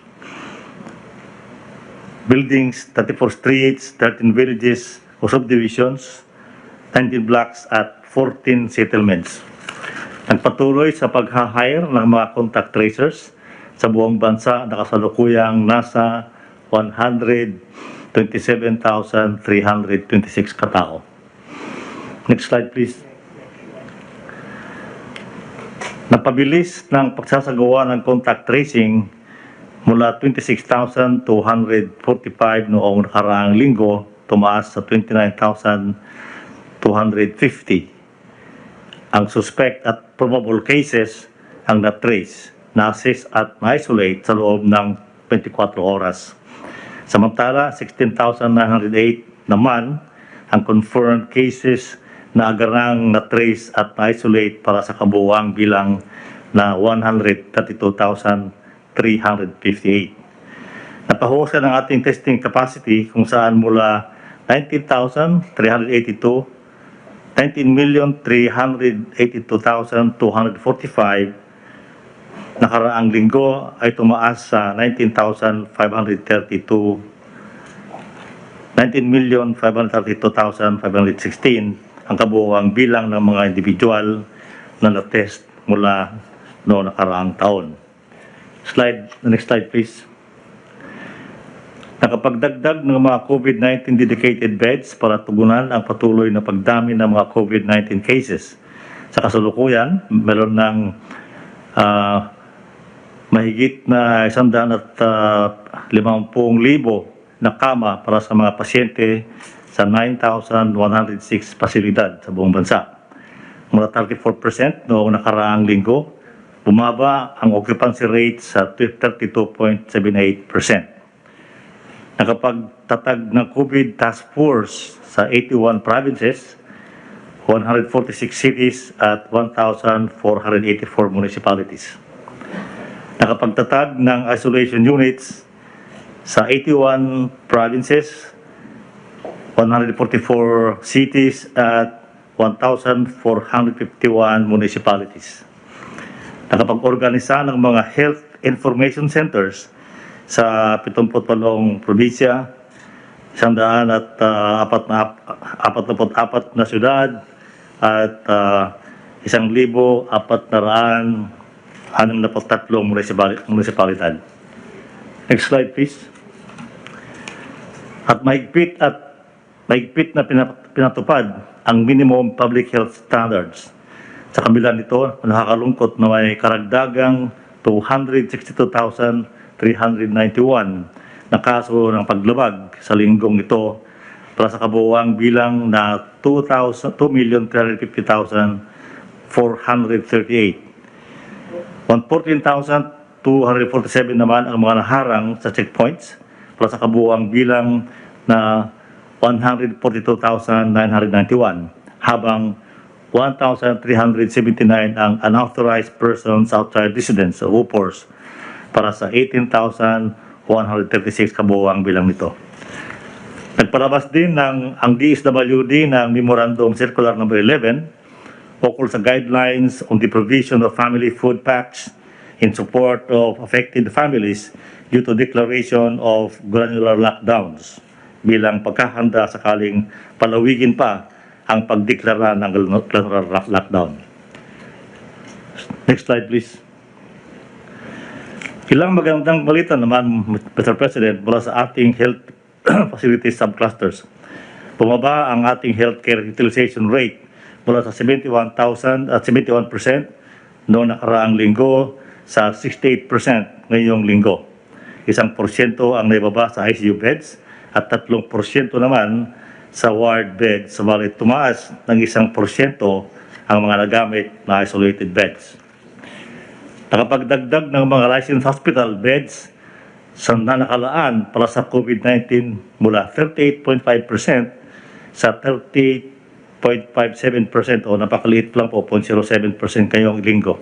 buildings, 34 streets, 13 villages o subdivisions, 19 blocks at 14 settlements. Nagpatuloy sa pag-hire ng mga contact tracers sa buong bansa na kasalukuyang nasa 127,326 katao. Next slide, please. Napabilis ng pagsasagawa ng contact tracing mula 26,245 noong nakaraang linggo, tumaas sa 29,250. Ang suspect at probable cases ang na-trace, na-assess at na-isolate sa loob ng 24 oras. Samantala, 16,908 naman ang confirmed cases na agarang na-trace at na-isolate para sa kabuuang bilang na 132,358. Napahusay ng ating testing capacity kung saan mula 19,382, 19,382,245 nakaraang linggo ay tumaas sa 19,532,516 ang kabuuang bilang ng mga individual na na-test mula noong nakaraang taon. Next slide please. Nakapagdagdag ng mga COVID-19 dedicated beds para tugunan ang patuloy na pagdami ng mga COVID-19 cases. Sa kasalukuyan, meron ng mahigit na 150,000 na kama para sa mga pasyente sa 9,106 pasilidad sa buong bansa. Mula 34% noong nakaraang linggo, bumaba ang occupancy rate sa 32.78%. Nakapagtatag ng COVID Task Force sa 81 provinces, 146 cities at 1,484 municipalities. Nakapagtatag ng isolation units sa 81 provinces, 144 cities at 1,451 municipalities. Nakapag-organisa ng mga health information centers sa 78 probinsya, 144 na syudad at 1,463 munisipalidad. Next slide please. At mahigpit na pinatupad ang minimum public health standards. Sa kabila nito, nakakalungkot na may karagdagang 262,391 na kaso ng paglabag sa linggong ito para sa kabuuang bilang na 2,350,438. 114,247 naman ang mga naharang sa checkpoints para sa kabuuang bilang na 142,991, habang 1,379 ang unauthorized persons outside residence o UPORs para sa 18,136 kabuuang bilang nito. Nagpalabas din ang DSWD ng Memorandum Circular No. 11 ukol sa guidelines on the provision of family food packs in support of affected families due to declaration of granular lockdowns bilang pagkahanda sakaling palawigin pa ang pagdeklara ng granular lockdown. Next slide please. Ilang magandang balita naman, Mr. President, mula sa ating health facility subclusters. Bumaba ang ating healthcare utilization rate mula sa 71% noong nakaraang linggo sa 68% ngayong linggo. 1% ang naibaba sa ICU beds at 3% naman sa ward beds, subalit tumaas ng 1% ang mga nagamit na isolated beds. Nakapagdagdag ng mga licensed hospital beds sa nakalaan para sa COVID-19 mula 38.5% sa 38.57% o napakaliit lang po, 0.07% ngayong linggo,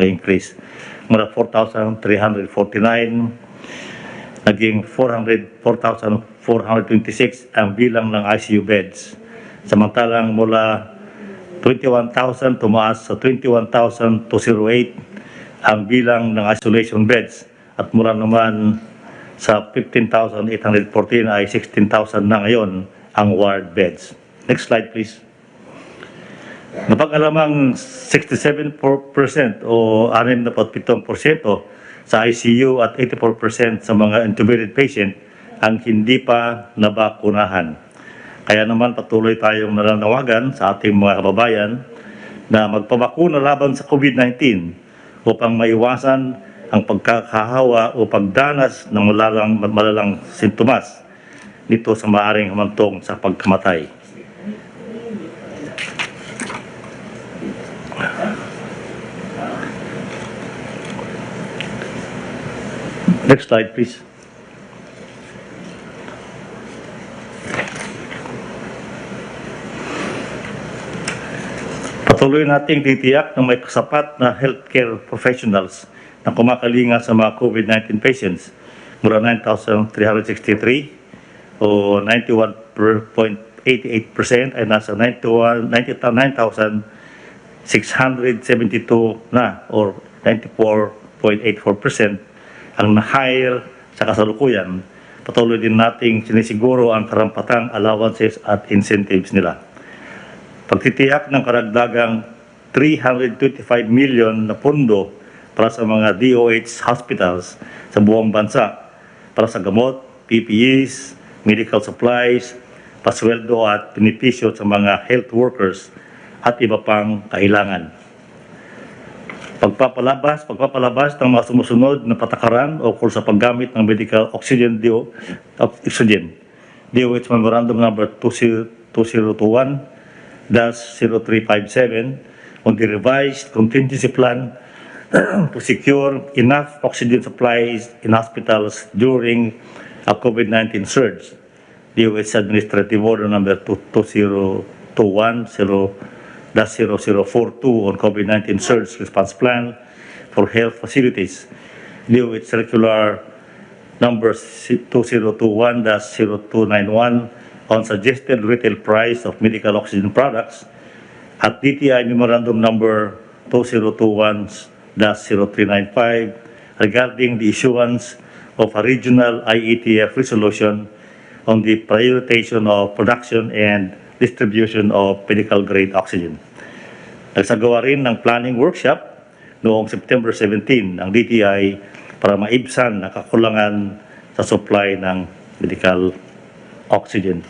increase. Mula 4,349, naging 4,426 ang bilang ng ICU beds. Samantalang mula 21,000 tumaas sa 21,208 ang bilang ng isolation beds at mula naman sa 15,814 ay 16,000 na ngayon ang ward beds. Next slide please. Napag-alamang 67% o 67% sa ICU at 84% sa mga intubated patient ang hindi pa nabakunahan. Kaya naman patuloy tayong nananawagan sa ating mga kababayan na magpabakuna laban sa COVID-19 upang maiwasan ang pagkakahawa o pagdanas ng malalang sintomas nito sa maaaring humantong sa pagkamatay. Next slide, please. Patuloy nating titiyak na may kasapat na healthcare professionals na kumakalinga sa mga COVID-19 patients mula 9,363 o 91.88% ay nasa 9,672 na or 94.84% ang na-hire sa kasalukuyan. Patuloy din nating sinisiguro ang karampatang allowances at incentives nila. Pagtitiyak ng karagdagang 325 million na pondo para sa mga DOH hospitals sa buong bansa para sa gamot, PPEs, medical supplies, pasweldo at benepisyo sa mga health workers at iba pang kailangan. Pagpapalabas ng mga sumusunod na patakaran o sa paggamit ng medical oxygen DOH Memorandum Number 2021-0357 on the revised contingency plan to secure enough oxygen supplies in hospitals during a COVID-19 surge. DOH Administrative Order Number 2021-0042 on COVID-19 surge response plan for health facilities. DOH Circular Number 2021-0291 on suggested retail price of medical oxygen products at DTI Memorandum Number 2021-0395 regarding the issuance of a regional IETF resolution on the prioritization of production and distribution of medical grade oxygen. Nagsagawa rin ng planning workshop noong September 17 ang DTI para maibsan ang kakulangan sa supply ng medical oxygen.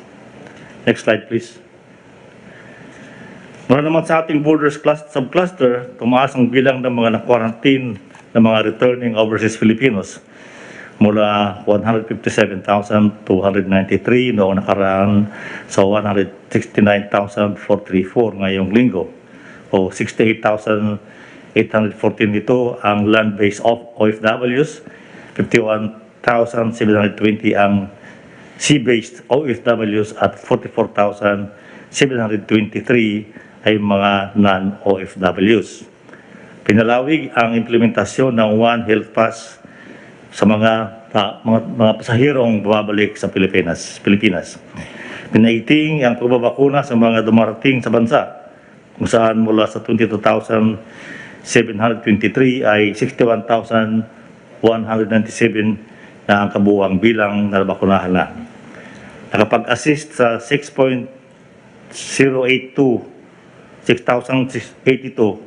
Next slide please. Mula naman sa ating borders subcluster, tumaas ang bilang ng mga na-quarantine ng mga returning overseas Filipinos mula 157,293 noong nakaraan sa 169,434 ngayong linggo o 68,814 nito ang land-based OFWs, 51,720 ang sea-based OFWs at 44,723 ay mga non-OFWs. Pinalawig ang implementasyon ng One Health Pass sa mga pasahirong bumabalik sa Pilipinas. Pinaiting ang pagbabakuna sa mga dumarating sa bansa kung saan mula sa 22,723 ay 61,197 na ang kabuuang bilang na nabakunahan na. Nakapag-assist sa 6,82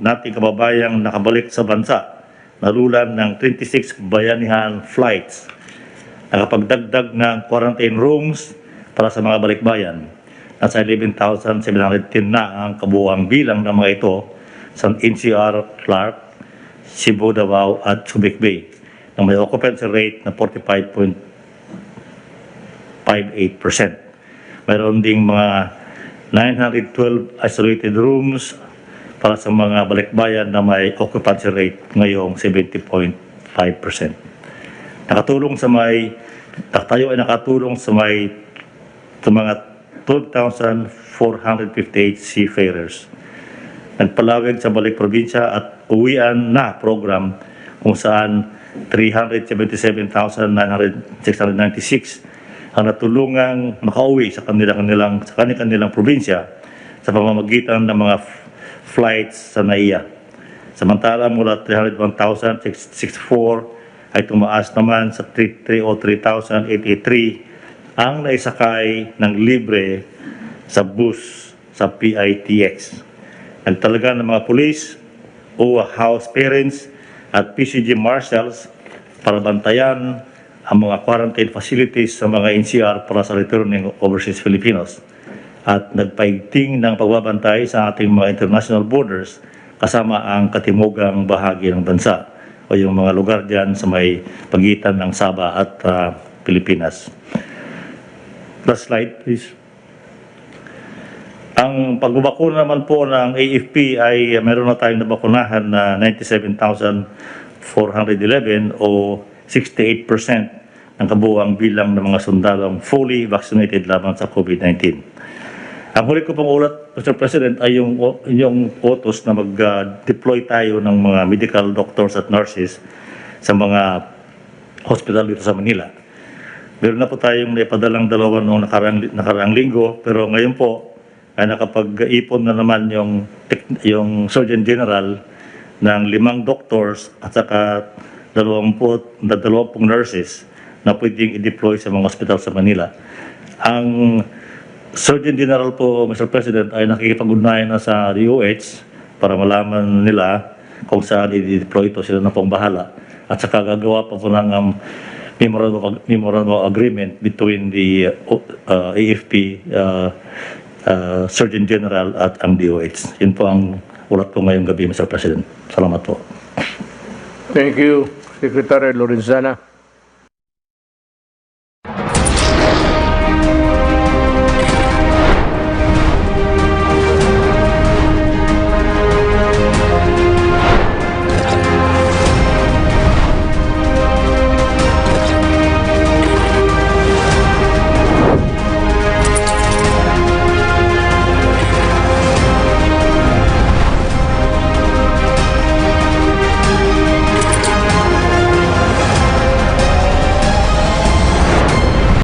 nating kababayang nakabalik sa bansa, nalulan ng 26 bayanihan flights. Nakapagdagdag ng quarantine rooms para sa mga balikbayan. Nasa 11,710 na ang kabuuang bilang ng mga ito sa NCR, Clark, Cebu, Davao at Subic Bay na may occupancy rate na 45.58%. Mayroon ding mga 912 isolated rooms para sa mga balikbayan na may occupancy rate ngayong 70.5%. Tayo ay nakatulong sa mga 12,458 seafarers. Nagpalawig sa balik probinsya at uwian na program kung saan 377,696 ang natulungang makauwi sa kanilang probinsya sa pamamagitan ng mga flights sa NAIA. Samantala mula 301,664 ay tumaas naman sa 303,883 ang naisakay ng libre sa bus sa PITX. Nagtalaga ng mga pulis, OWA house parents at PCG marshals para bantayan ang mga quarantine facilities sa mga NCR para sa returning overseas Filipinos at nagpaigting ng pagbabantay sa ating mga international borders kasama ang katimugang bahagi ng bansa o yung mga lugar dyan sa may pagitan ng Sabah at Pilipinas. Last slide please. Ang pagbabakuna naman po ng AFP ay meron na tayong nabakunahan na 97,411 o 68% ng kabuuang bilang ng mga sundalong fully vaccinated laban sa COVID-19. Ang huli ko pong ulat, Mr. President, ay yung utos na mag-deploy tayo ng mga medical doctors at nurses sa mga hospital dito sa Manila. Meron na po tayong naipadalang dalawa noong nakaraang linggo, pero ngayon po ay nakapag-ipon na naman yung Surgeon General ng 5 doctors at saka 20 nurses na pwedeng i-deploy sa mga hospital sa Manila. Ang Surgeon General po, Mr. President, ay nakikipag-ugnayan na sa DOH para malaman nila kung saan i-deploy ito, sila na pong bahala. At saka gagawa pa po ng memorandum of agreement between the AFP, Surgeon General at ang DOH. Yun po ang ulat ko ngayong gabi, Mr. President. Salamat po. Thank you, Secretary Lorenzana.